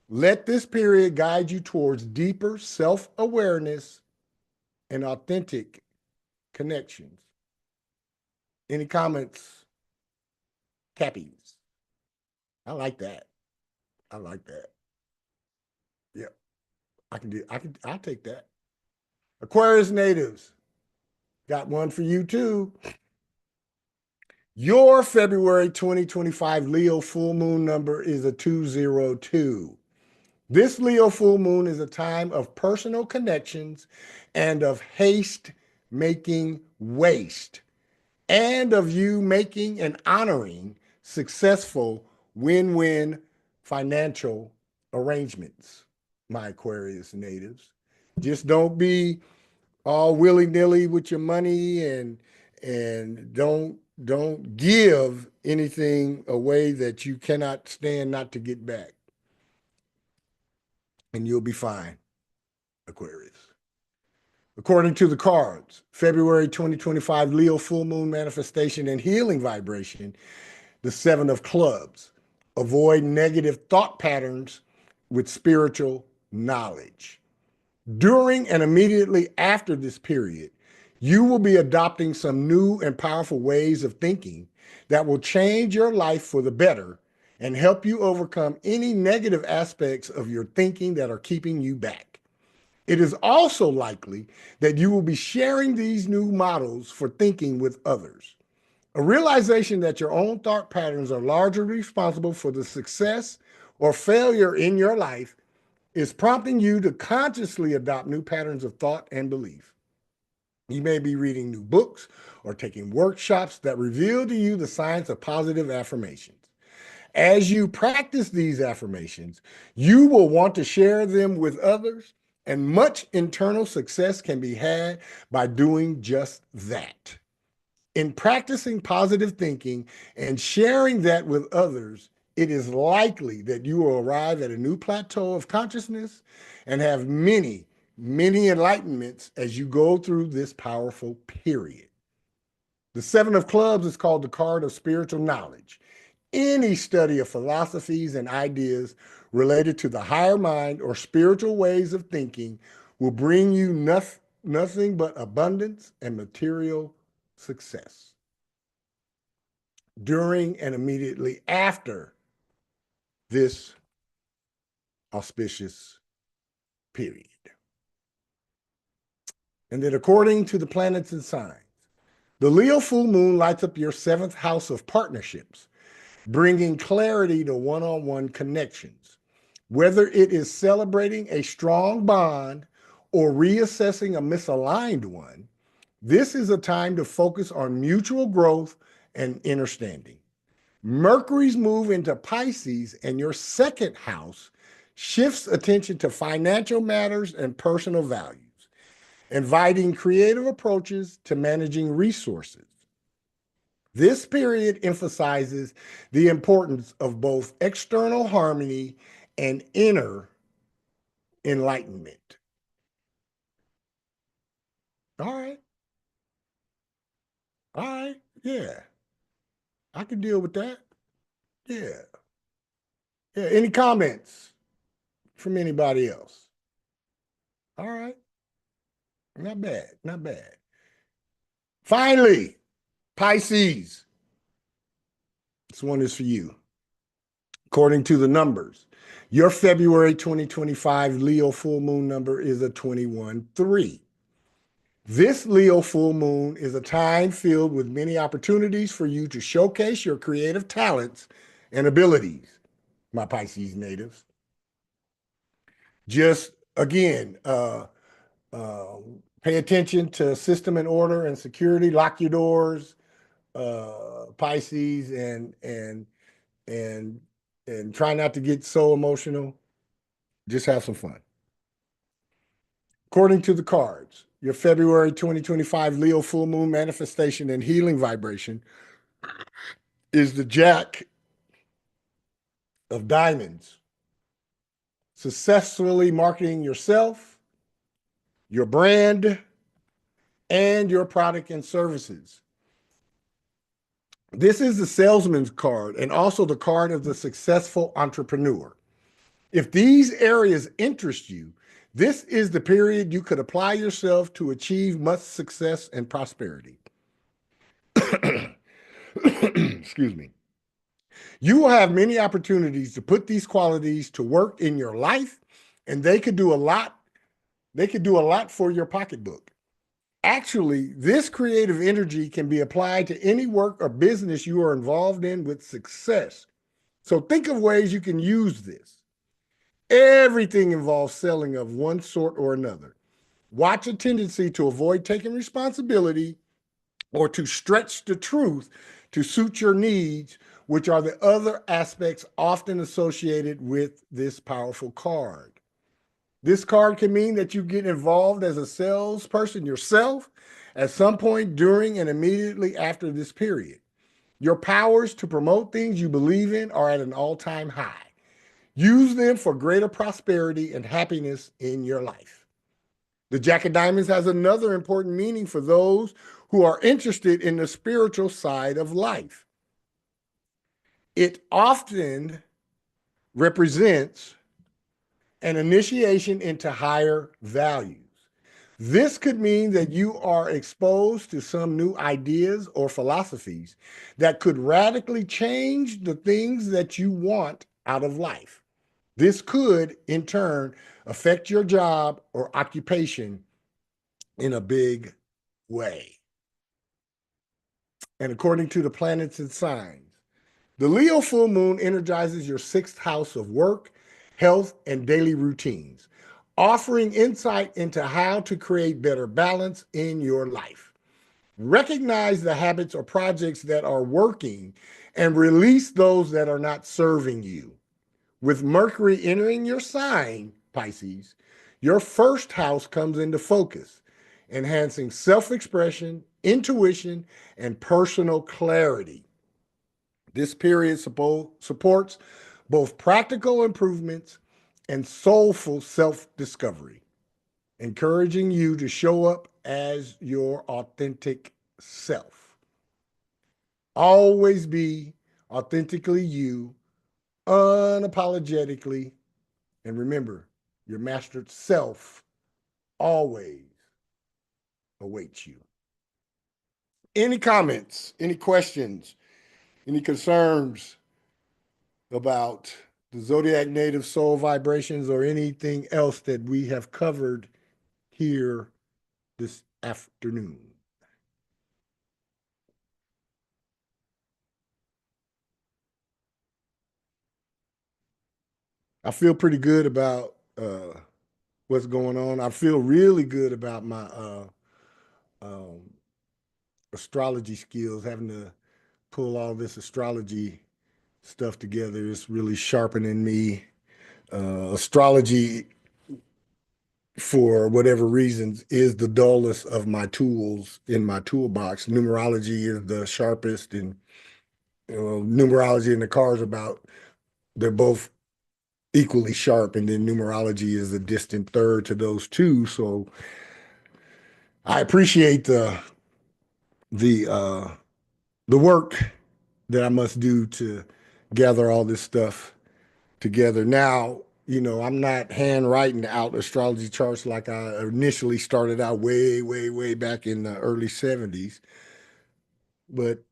Let this period guide you towards deeper self-awareness and authentic connections. Any comments, Cappies? I like that. I like that. Yeah, I'll take that. Aquarius natives, got one for you too. Your February 2025 Leo full moon number is a 202. This Leo full moon is a time of personal connections and of haste making waste, and of you making and honoring successful win-win financial arrangements, my Aquarius natives. Just don't be all willy-nilly with your money and don't give anything away that you cannot stand not to get back. And you'll be fine, Aquarius. According to the cards, February 2025 Leo full moon manifestation and healing vibration, the 7 of clubs. Avoid negative thought patterns with spiritual knowledge. During and immediately after this period, you will be adopting some new and powerful ways of thinking that will change your life for the better and help you overcome any negative aspects of your thinking that are keeping you back. It is also likely that you will be sharing these new models for thinking with others. A realization that your own thought patterns are largely responsible for the success or failure in your life is prompting you to consciously adopt new patterns of thought and belief. You may be reading new books or taking workshops that reveal to you the science of positive affirmations. As you practice these affirmations, you will want to share them with others, and much internal success can be had by doing just that. In practicing positive thinking and sharing that with others, it is likely that you will arrive at a new plateau of consciousness and have many, many enlightenments as you go through this powerful period. The 7 of clubs is called the card of spiritual knowledge. Any study of philosophies and ideas related to the higher mind or spiritual ways of thinking will bring you nothing but abundance and material success. During and immediately after this auspicious period. And then according to the planets and signs, the Leo full moon lights up your 7th house of partnerships, bringing clarity to one-on-one connections. Whether it is celebrating a strong bond or reassessing a misaligned one, this is a time to focus on mutual growth and understanding. Mercury's move into Pisces and your 2nd house shifts attention to financial matters and personal values, inviting creative approaches to managing resources. This period emphasizes the importance of both external harmony and inner enlightenment. All right. All right. Yeah. I can deal with that. Yeah. Yeah. Any comments from anybody else? All right. Not bad. Not bad. Finally, Pisces. This one is for you. According to the numbers, your February 2025 Leo full moon number is a 21-3. This Leo full moon is a time filled with many opportunities for you to showcase your creative talents and abilities, my Pisces natives. Just again, pay attention to system and order and security. Lock your doors, Pisces, and try not to get so emotional. Just have some fun. According to the cards, your February 2025 Leo full moon manifestation and healing vibration is the Jack of Diamonds. Successfully marketing yourself, your brand, and your product and services. This is the salesman's card and also the card of the successful entrepreneur. If these areas interest you, this is the period you could apply yourself to achieve much success and prosperity. Excuse me. You will have many opportunities to put these qualities to work in your life, and they could do a lot. They could do a lot for your pocketbook. Actually, this creative energy can be applied to any work or business you are involved in with success. So think of ways you can use this. Everything involves selling of one sort or another. Watch a tendency to avoid taking responsibility or to stretch the truth to suit your needs, which are the other aspects often associated with this powerful card. This card can mean that you get involved as a salesperson yourself at some point during and immediately after this period. Your powers to promote things you believe in are at an all-time high. Use them for greater prosperity and happiness in your life. The Jack of Diamonds has another important meaning for those who are interested in the spiritual side of life. It often represents an initiation into higher values. This could mean that you are exposed to some new ideas or philosophies that could radically change the things that you want out of life. This could, in turn, affect your job or occupation in a big way. And according to the planets and signs, the Leo full moon energizes your sixth house of work, health, and daily routines, offering insight into how to create better balance in your life. Recognize the habits or projects that are working and release those that are not serving you. With Mercury entering your sign, Pisces, your first house comes into focus, enhancing self-expression, intuition, and personal clarity. This period supports both practical improvements and soulful self-discovery, encouraging you to show up as your authentic self. Always be authentically you, unapologetically, and remember, your mastered self always awaits you. Any comments, any questions, any concerns about the Zodiac Native soul vibrations or anything else that we have covered here this afternoon? I feel pretty good about what's going on. I feel really good about my astrology skills, having to pull all this astrology stuff together. It's really sharpening me. Astrology, for whatever reasons, is the dullest of my tools in my toolbox. Numerology is the sharpest, and numerology and the cards they're both equally sharp, and then numerology is a distant third to those two. So I appreciate the work that I must do to gather all this stuff together. Now, I'm not handwriting out astrology charts like I initially started out way back in the early 70s. But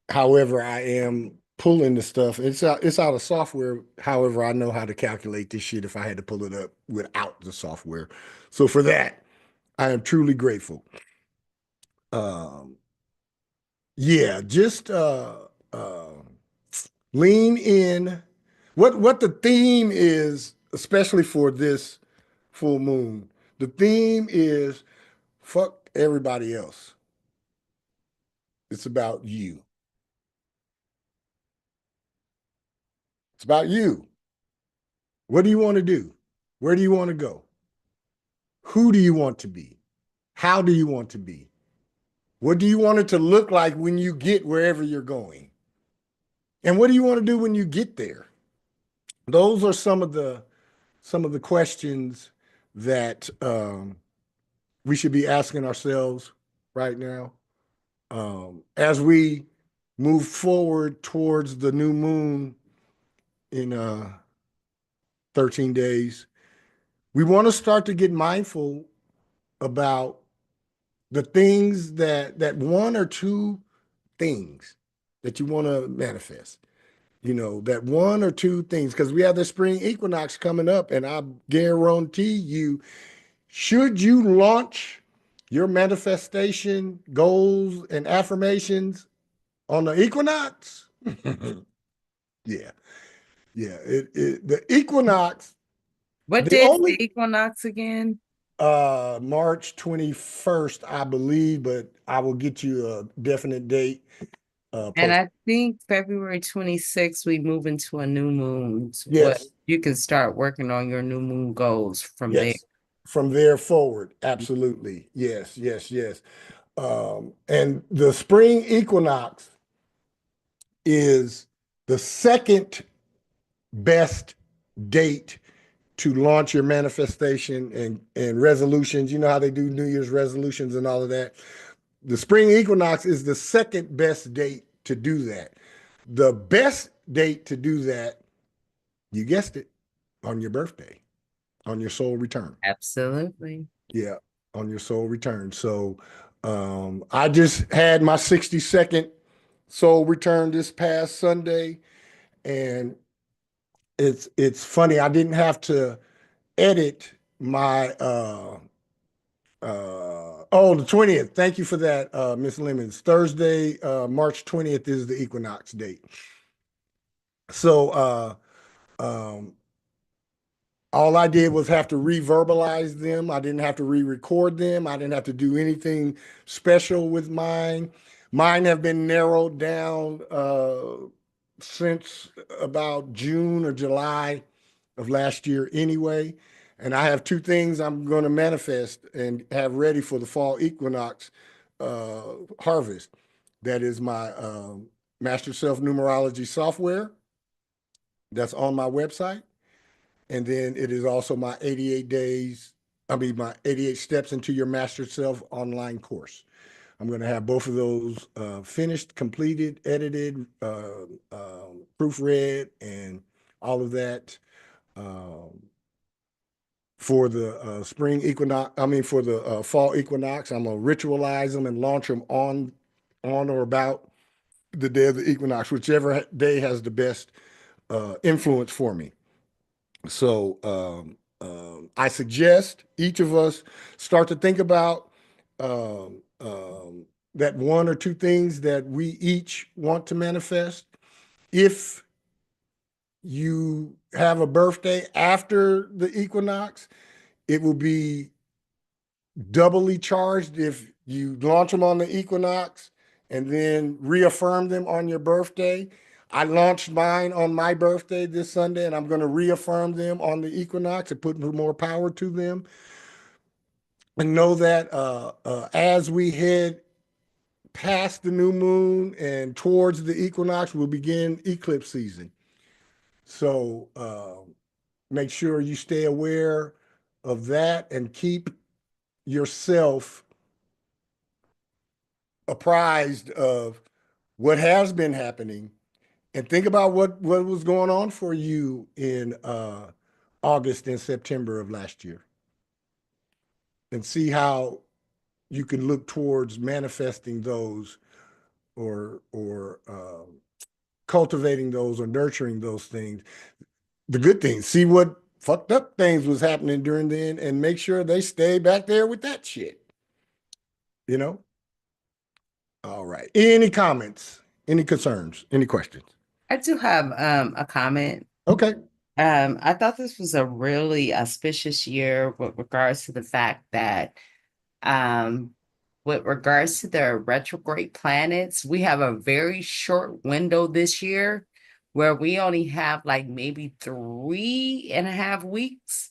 however, I am pulling the stuff. It's out of software. However, I know how to calculate this shit if I had to pull it up without the software. So for that, I am truly grateful. Yeah, just lean in. What the theme is, especially for this full moon, the theme is fuck everybody else. It's about you. It's about you. What do you want to do? Where do you want to go? Who do you want to be? How do you want to be? What do you want it to look like when you get wherever you're going? And what do you want to do when you get there? Those are some of the questions that we should be asking ourselves right now. As we move forward towards the new moon in 13 days, we want to start to get mindful about the things that one or two things that you want to manifest. That one or two things, because we have the spring equinox coming up, and I guarantee you, should you launch your manifestation goals and affirmations on the equinox? Yeah. The equinox. What day is the equinox again? March 21st, I believe, but I will get you a definite date. And I think February 26th, we move into a new moon. Yes. You can start working on your new moon goals from there. From there forward. Absolutely. Yes. And the spring equinox is the second best date to launch your manifestation and resolutions. You know how they do New Year's resolutions and all of that. The spring equinox is the second best date to do that. The best date to do that, you guessed it, on your birthday, on your soul return. Absolutely. Yeah, on your soul return. So I just had my 60-second soul return this past Sunday, and it's funny. I didn't have to edit my the 20th. Thank you for that, Miss Lemons. Thursday, March 20th is the equinox date. So all I did was have to reverbalize them. I didn't have to re-record them. I didn't have to do anything special with mine. Mine have been narrowed down since about June or July of last year anyway. And I have two things I'm going to manifest and have ready for the fall equinox harvest. That is my Master Self Numerology software that's on my website. And then it is also my 88 steps into your master self online course. I'm going to have both of those finished, completed, edited, proofread, and all of that for the spring equinox. For the fall equinox. I'm going to ritualize them and launch them on or about the day of the equinox, whichever day has the best influence for me. So I suggest each of us start to think about that one or two things that we each want to manifest. If you have a birthday after the equinox, it will be doubly charged if you launch them on the equinox and then reaffirm them on your birthday. I launched mine on my birthday this Sunday, and I'm going to reaffirm them on the equinox and put more power to them. And know that as we head past the new moon and towards the equinox, we'll begin eclipse season. So make sure you stay aware of that and keep yourself apprised of what has been happening. And think about what was going on for you in August and September of last year. And see how you can look towards manifesting those or cultivating those or nurturing those things. The good things. See what fucked up things was happening during then and make sure they stay back there with that shit. You know? All right. Any comments? Any concerns? Any questions? I do have a comment. Okay. I thought this was a really auspicious year with regards to the fact that with regards to the retrograde planets, we have a very short window this year where we only have like maybe 3.5 weeks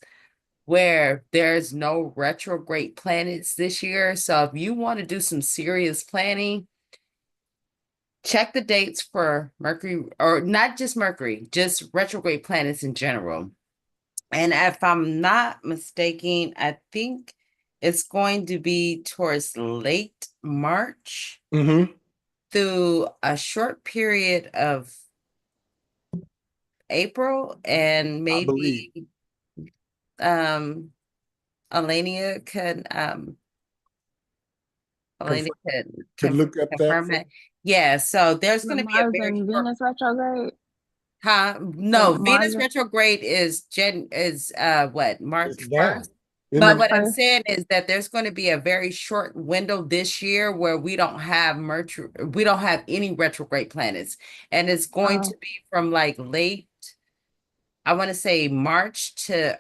where there's no retrograde planets this year. So if you want to do some serious planning, check the dates for Mercury, or not just Mercury, just retrograde planets in general. And if I'm not mistaken, I think it's going to be towards late March through a short period of April, and maybe Alania could look up confirm that. Yeah, so there's going to be a Mars very and short... Venus retrograde. No, Mars Venus retrograde is what, March 1st? But But what I'm saying is that there's going to be a very short window this year where we don't have any retrograde planets. And it's going to be from like late, I want to say March to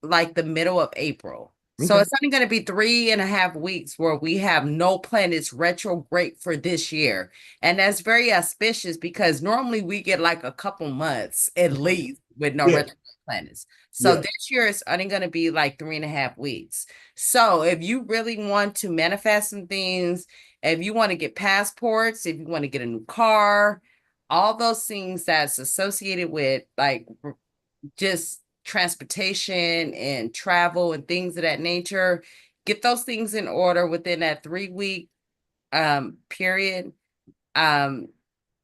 like the middle of April. So Okay. it's only going to be 3.5 weeks where we have no planets retrograde for this year. And that's very auspicious because normally we get like a couple months at least with no retrograde planets. So this year it's only going to be like 3.5 weeks. So if you really want to manifest some things, if you want to get passports, if you want to get a new car, all those things that's associated with like just transportation and travel and things of that nature, get those things in order within that 3-week period.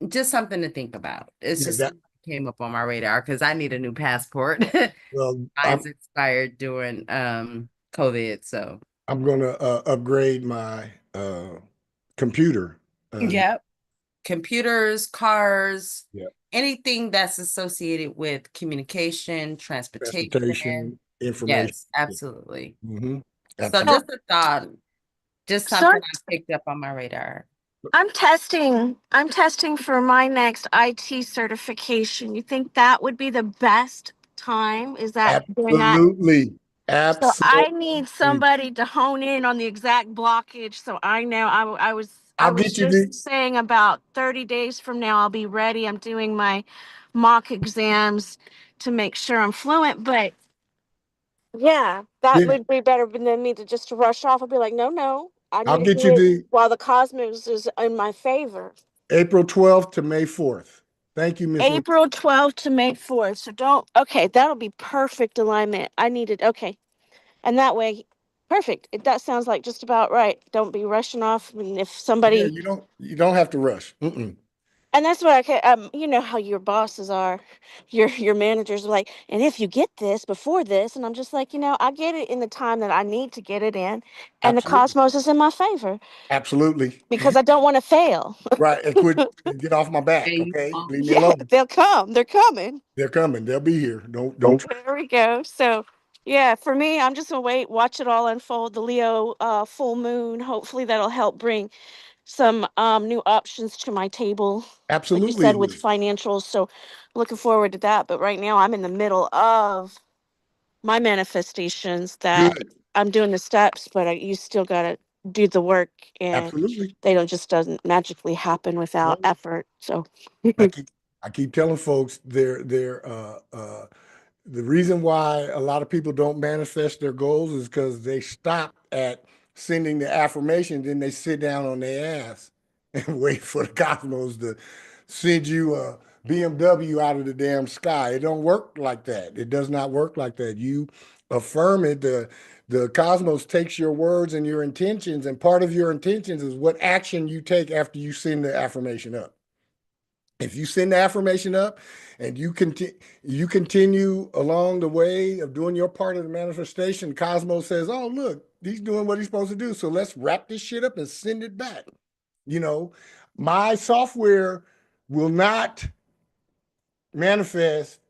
Just something to think about. It's Yeah, just that, came up on my radar because I need a new passport. well, Mine's expired during COVID, so I'm gonna upgrade my computer. yep. Computers, cars, Yeah. anything that's associated with communication, transportation. Transportation, information. Yes, absolutely. Mm-hmm. So just a thought, just So something I picked up on my radar. I'm testing for my next IT certification. You think that would be the best time? Is that during that? Absolutely. So Absolutely. I need somebody to hone in on the exact blockage. So I know I was I'll get you just saying about 30 days from now, I'll be ready. I'm doing my mock exams to make sure I'm fluent, but yeah, that Yeah. would be better than me to just rush off and be like, no, I I'll need to get do you it the while the cosmos is in my favor. April 12th to May 4th. Thank you, Miss. April 12th to May 4th. So okay, that'll be perfect alignment. I needed, okay. And that way, perfect. That sounds like just about right. Don't be rushing off. And if somebody, Yeah, you don't have to rush. Mm-mm. and that's what I can, you know how your bosses are, your managers are like, and if you get this before this, and I'm just like, I get it in the time that I need to get it in, and the Absolutely. cosmos is in my favor Absolutely. because I don't want to fail. Right. And quit, get off my back. Hey, Okay. Leave me Yeah, alone. they'll come. They're coming. They're coming. They'll be here. Don't. There we go. So, yeah, for me, I'm just gonna wait, watch it all unfold. The Leo full moon. Hopefully, that'll help bring some new options to my table. Like you Absolutely. said, with financials. So, looking forward to that. But right now, I'm in the middle of my manifestations that Good. I'm doing the steps, but you still gotta do the work, and Absolutely. they don't just doesn't magically happen without No. effort. So, I keep telling folks the reason why a lot of people don't manifest their goals is because they stop at sending the affirmation, then they sit down on their ass and wait for the cosmos to send you a BMW out of the damn sky. It don't work like that. It does not work like that. You affirm it. The cosmos takes your words and your intentions, and part of your intentions is what action you take after you send the affirmation up. If you send the affirmation up and you continue along the way of doing your part of the manifestation, Cosmos says, oh, look, he's doing what he's supposed to do. So let's wrap this shit up and send it back. My software will not manifest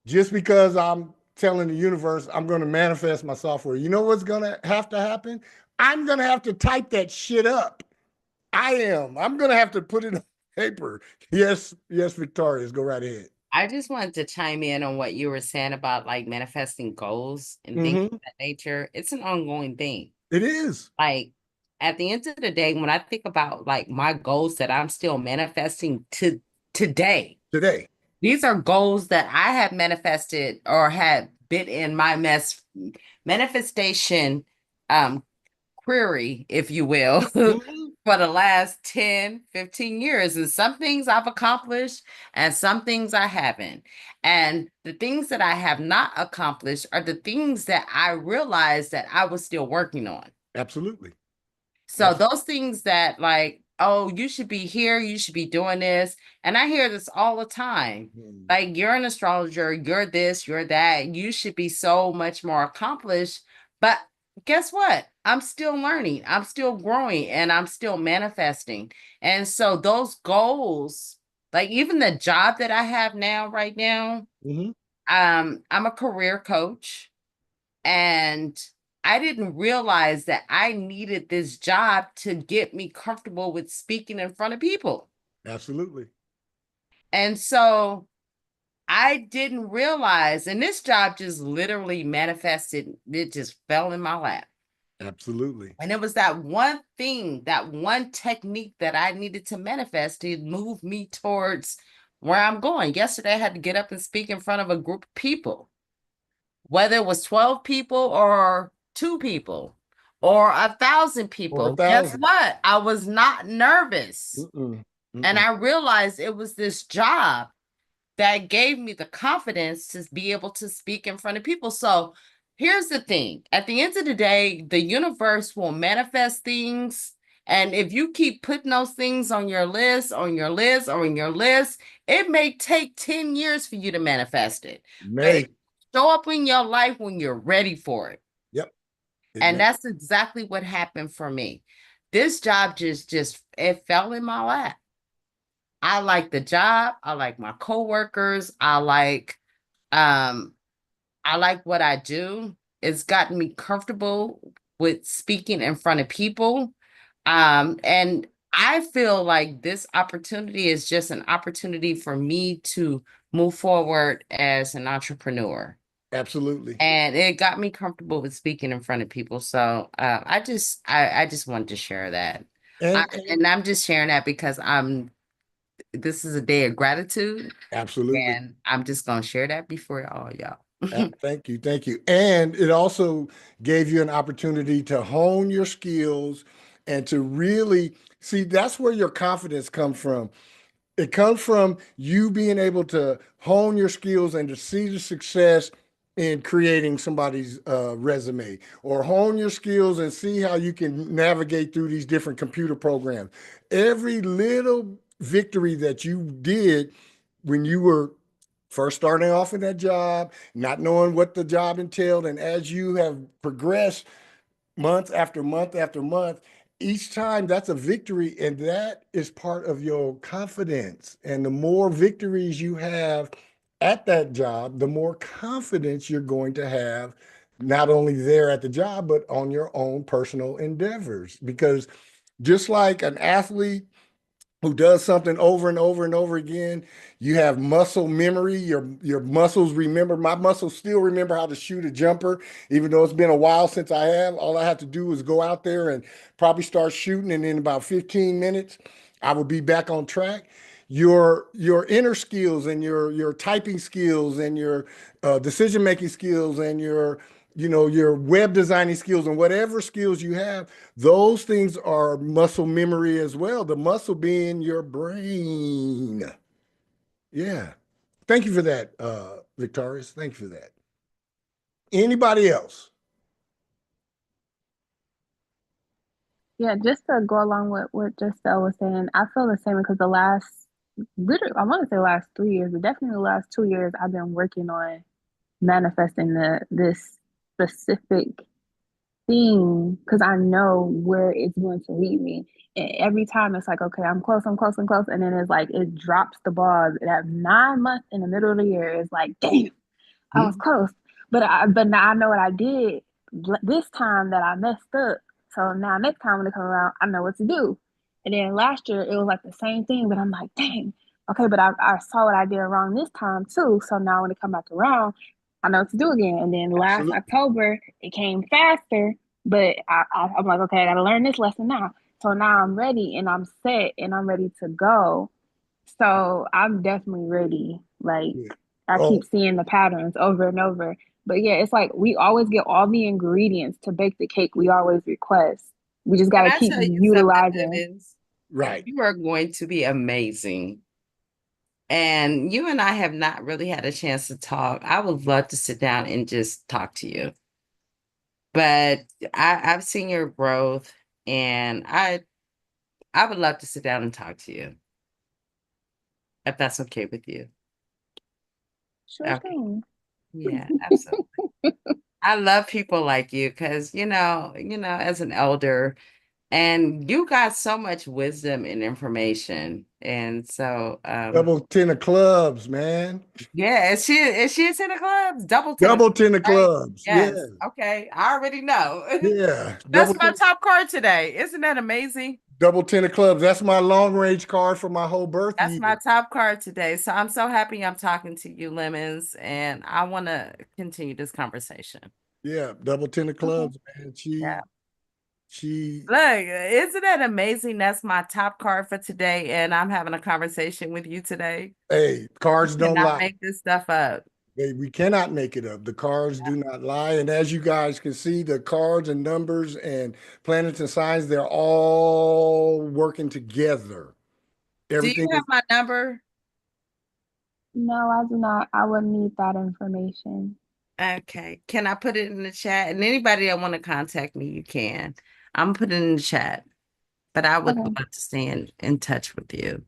just because I'm telling the universe I'm going to manifest my software. You know what's going to have to happen? I'm going to have to type that shit up. I'm going to have to put it on paper. Yes, Victorious, go right ahead. I just wanted to chime in on what you were saying about like manifesting goals and things of that nature. It's an ongoing thing. It is. Like at the end of the day, when I think about like my goals that I'm still manifesting today, these are goals that I have manifested or had been in my manifestation query, if you will, for the last 10, 15 years. And some things I've accomplished and some things I haven't. And the things that I have not accomplished are the things that I realized that I was still working on. Absolutely. So those things that like, oh, you should be here, you should be doing this. And I hear this all the time. Like, you're an astrologer, you're this, you're that. You should be so much more accomplished. But guess what? I'm still learning, I'm still growing, and I'm still manifesting. And so those goals, like even the job that I have now, right now, I'm a career coach, and I didn't realize that I needed this job to get me comfortable with speaking in front of people. Absolutely. And so I didn't realize, and this job just literally manifested, it just fell in my lap. Absolutely. And it was that one thing, that one technique that I needed to manifest to move me towards where I'm going. Yesterday, I had to get up and speak in front of a group of people, whether it was 12 people or 2 people or 1,000 people. Guess what? I was not nervous. And I realized it was this job that gave me the confidence to be able to speak in front of people. So here's the thing. At the end of the day, the universe will manifest things. And if you keep putting those things on your list, on your list, or on your list, it may take 10 years for you to manifest it. But it show up in your life when you're ready for it. Yep. And that's exactly what happened for me. This job just it fell in my lap. I like the job. I like my coworkers. I like what I do. It's gotten me comfortable with speaking in front of people. And I feel like this opportunity is just an opportunity for me to move forward as an entrepreneur. Absolutely. And it got me comfortable with speaking in front of people. So I just wanted to share that. And I'm just sharing that because this is a day of gratitude. Absolutely. And I'm just going to share that before all y'all. Thank you. Thank you. And it also gave you an opportunity to hone your skills and to really see, that's where your confidence comes from. It comes from you being able to hone your skills and to see the success in creating somebody's resume, or hone your skills and see how you can navigate through these different computer programs. Every little victory that you did when you were first starting off in that job, not knowing what the job entailed, and as you have progressed month after month after month, each time that's a victory, and that is part of your confidence. And the more victories you have at that job, the more confidence you're going to have, not only there at the job, but on your own personal endeavors. Because just like an athlete who does something over and over and over again, you have muscle memory. Your muscles remember. My muscles still remember how to shoot a jumper, even though it's been a while since I have. All I have to do is go out there and probably start shooting, and in about 15 minutes, I will be back on track. Your inner skills and your typing skills and your decision making skills and your web designing skills and whatever skills you have, those things are muscle memory as well. The muscle being your brain. Yeah. Thank you for that, Victorious. Thank you for that. Anybody else? Yeah, just to go along with what Giselle was saying, I feel the same because literally, I want to say last 3 years, but definitely the last 2 years, I've been working on manifesting this specific thing because I know where it's going to lead me. And every time it's like, okay, I'm close, I'm close, I'm close. And then it's like, it drops the ball. That 9 months in the middle of the year is like, damn, I was close. But now I know what I did this time that I messed up. So now next time when it comes around, I know what to do. And then last year, it was like the same thing, but I'm like, dang, okay, but I saw what I did wrong this time too. So now when it come back around, I know what to do again. And then last October, it came faster, but I'm like, okay, I got to learn this lesson now. So now I'm ready and I'm set and I'm ready to go. So I'm definitely ready. Like, I keep seeing the patterns over and over. But yeah, it's like we always get all the ingredients to bake the cake we always request. We just got to keep utilizing. Right. You are going to be amazing. And you and I have not really had a chance to talk. I would love to sit down and just talk to you. But I've seen your growth, and I would love to sit down and talk to you, if that's okay with you. Sure thing. Yeah, absolutely. I love people like you because, as an elder, and you got so much wisdom and information. And so double 10 of clubs, man. Yeah, is she a 10 of clubs? Double 10 of clubs. Yes. Yeah. Okay. I already know. Yeah. That's my top card today. Isn't that amazing? Double 10 of clubs. That's my long range card for my whole birthday. That's my top card today. So I'm so happy I'm talking to you, Lemons, and I want to continue this conversation. Yeah, double 10 of clubs, man. She look, isn't that amazing? That's my top card for today, and I'm having a conversation with you today. Hey, cards don't lie. Make this stuff up. We cannot make it up. The cards do not lie. And as you guys can see, the cards and numbers and planets and signs, they're all working together. Everything. Do you have my number? No, I do not. I would need that information. Okay. Can I put it in the chat? And anybody that want to contact me, you can. I'm putting it in the chat. But I would Okay. love to stay in touch with you.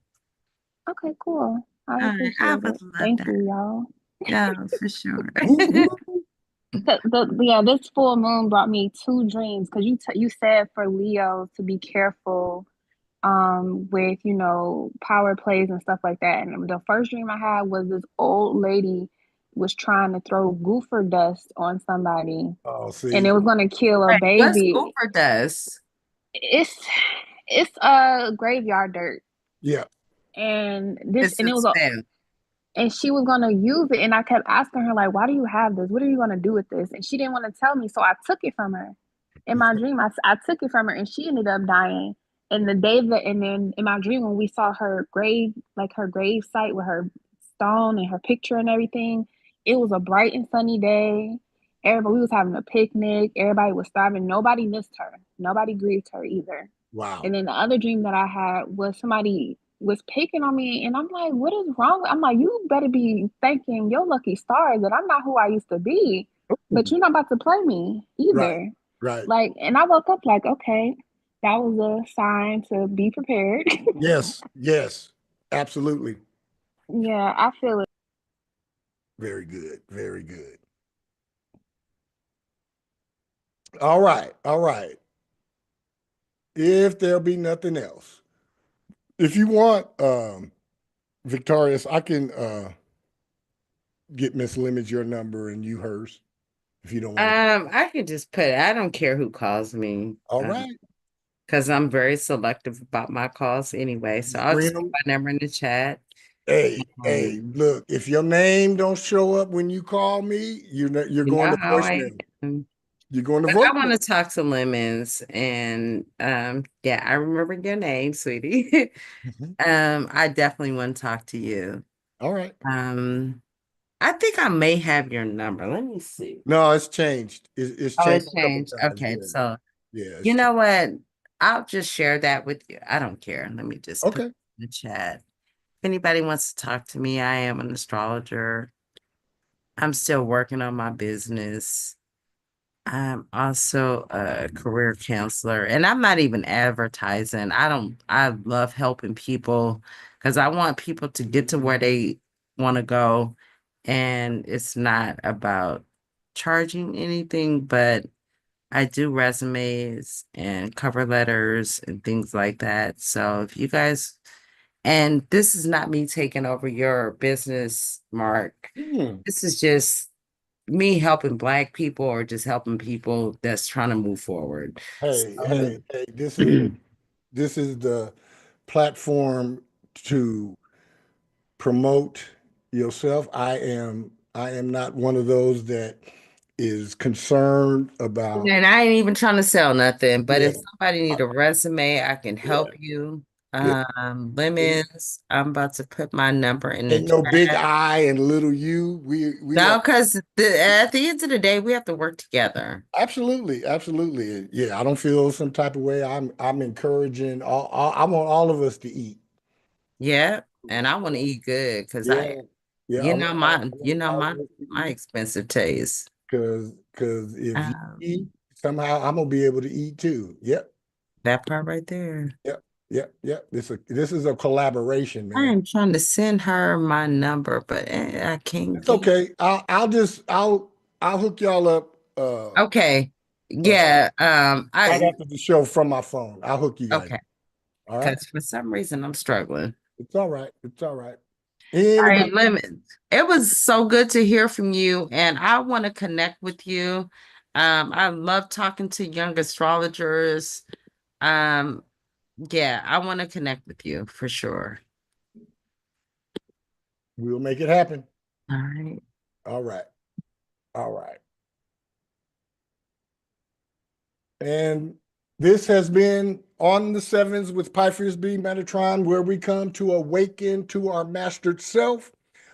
Okay, cool. I All right. I appreciate would it. love Thank that. you, y'all. Yeah, for sure. Woo, woo. Yeah, this full moon brought me two dreams because you said for Leo to be careful with power plays and stuff like that. And the first dream I had was this old lady was trying to throw goofer dust on somebody Oh, and see, it was going to kill a Right. What's baby. Gopher does? It's it's graveyard dirt. yeah, And It's it a was spell. and she was gonna use it, and I kept asking her like, "Why do you have this? What are you gonna do with this?" And she didn't want to tell me, so I took it from her. In my dream, I took it from her, and she ended up dying. And then in my dream, when we saw her grave, like her grave site with her stone and her picture and everything, it was a bright and sunny day. Everybody, we was having a picnic. Everybody was starving. Nobody missed her. Nobody grieved her either. wow, And then the other dream that I had was somebody was picking on me, and I'm like, what is wrong? I'm like, you better be thanking your lucky stars that I'm not who I used to be, but you're not about to play me right, either. right. Like, and I woke up like, okay, that was a sign to be prepared. Yes, yes, absolutely. Yeah, I feel it. Very good, very good. All right, all right. If there'll be nothing else, if you want, Victorious, I can get Miss Lemons your number and you hers if you don't want to. I can just put, I don't care who calls me. All right. Because I'm very selective about my calls anyway. So I'll Screen just put them. my number in the chat. Hey, look, if your name don't show up when you call me, you're You going know to how I voicemail. am. You're going to But I want voicemail. to talk to Lemons and yeah, I remember your name, sweetie. Mhm. I definitely want to talk to you. All right. I think I may have your number. Let me see. No, it's changed. It's Oh, changed it's a couple changed. times. Okay, Yeah. so Yeah. you know what? I'll just share that with you. I don't care. Let me just put it Okay. in the chat. If anybody wants to talk to me, I am an astrologer. I'm still working on my business. I'm also a career counselor, and I'm not even advertising. I love helping people because I want people to get to where they want to go. And it's not about charging anything, but I do resumes and cover letters and things like that. So if you guys, and this is not me taking over your business, Mark. Hmm. This is just me helping Black people or just helping people that's trying to move forward. Hey, So, hey, hey, this is the platform to promote yourself. I am not one of those that is concerned about. and I ain't even trying to sell nothing, but Yeah, if somebody need a resume, I can yeah, help you. yeah. Lemons, I'm about to put my number in the Ain't no big chat. I and little you. We are No, because at the end of the day, we have to work together. absolutely, absolutely. Yeah, I don't feel some type of way. I'm encouraging I want all of us to eat. Yeah, and I want to eat good because Yeah, yeah. you know I you want know all of us to my eat expensive taste. because if you Um, eat, somehow I'm gonna be able to eat too. Yep, that part right there. yep, yep, yep. This is a collaboration, I man. am trying to send her my number, but I can't It's get. okay. I'll hook y'all up Okay, uh yeah. right I after the show from my phone. I'll hook you guys. okay, All right. because for some reason I'm struggling. It's all right. It's all right. All Anybody? right, Lemon. It was so good to hear from you, and I want to connect with you. I love talking to young astrologers. Um, yeah, I want to connect with you for sure. We'll make it happen. All right. All right. All right. And this has been On the Sevens with Pythias B. Metatron, where we come to awaken to our mastered self,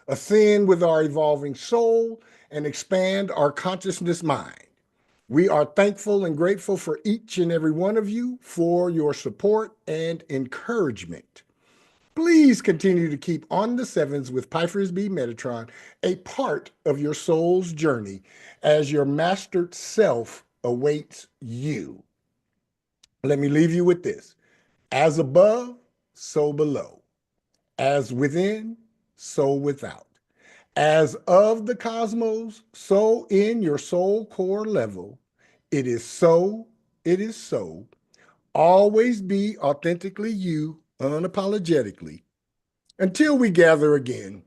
ascend with our evolving soul, and expand our consciousness mind. We are thankful and grateful for each and every one of you for your support and encouragement. Please continue to keep On the Sevens with Pi Frisbee Metatron a part of your soul's journey as your mastered self awaits you. Let me leave you with this. As above, so below. As within, so without. As of the cosmos, so in your soul core level. It is so, it is so. Always be authentically you, unapologetically. Until we gather again,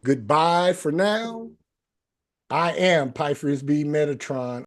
goodbye for now. I am Pi Frisbee Metatron.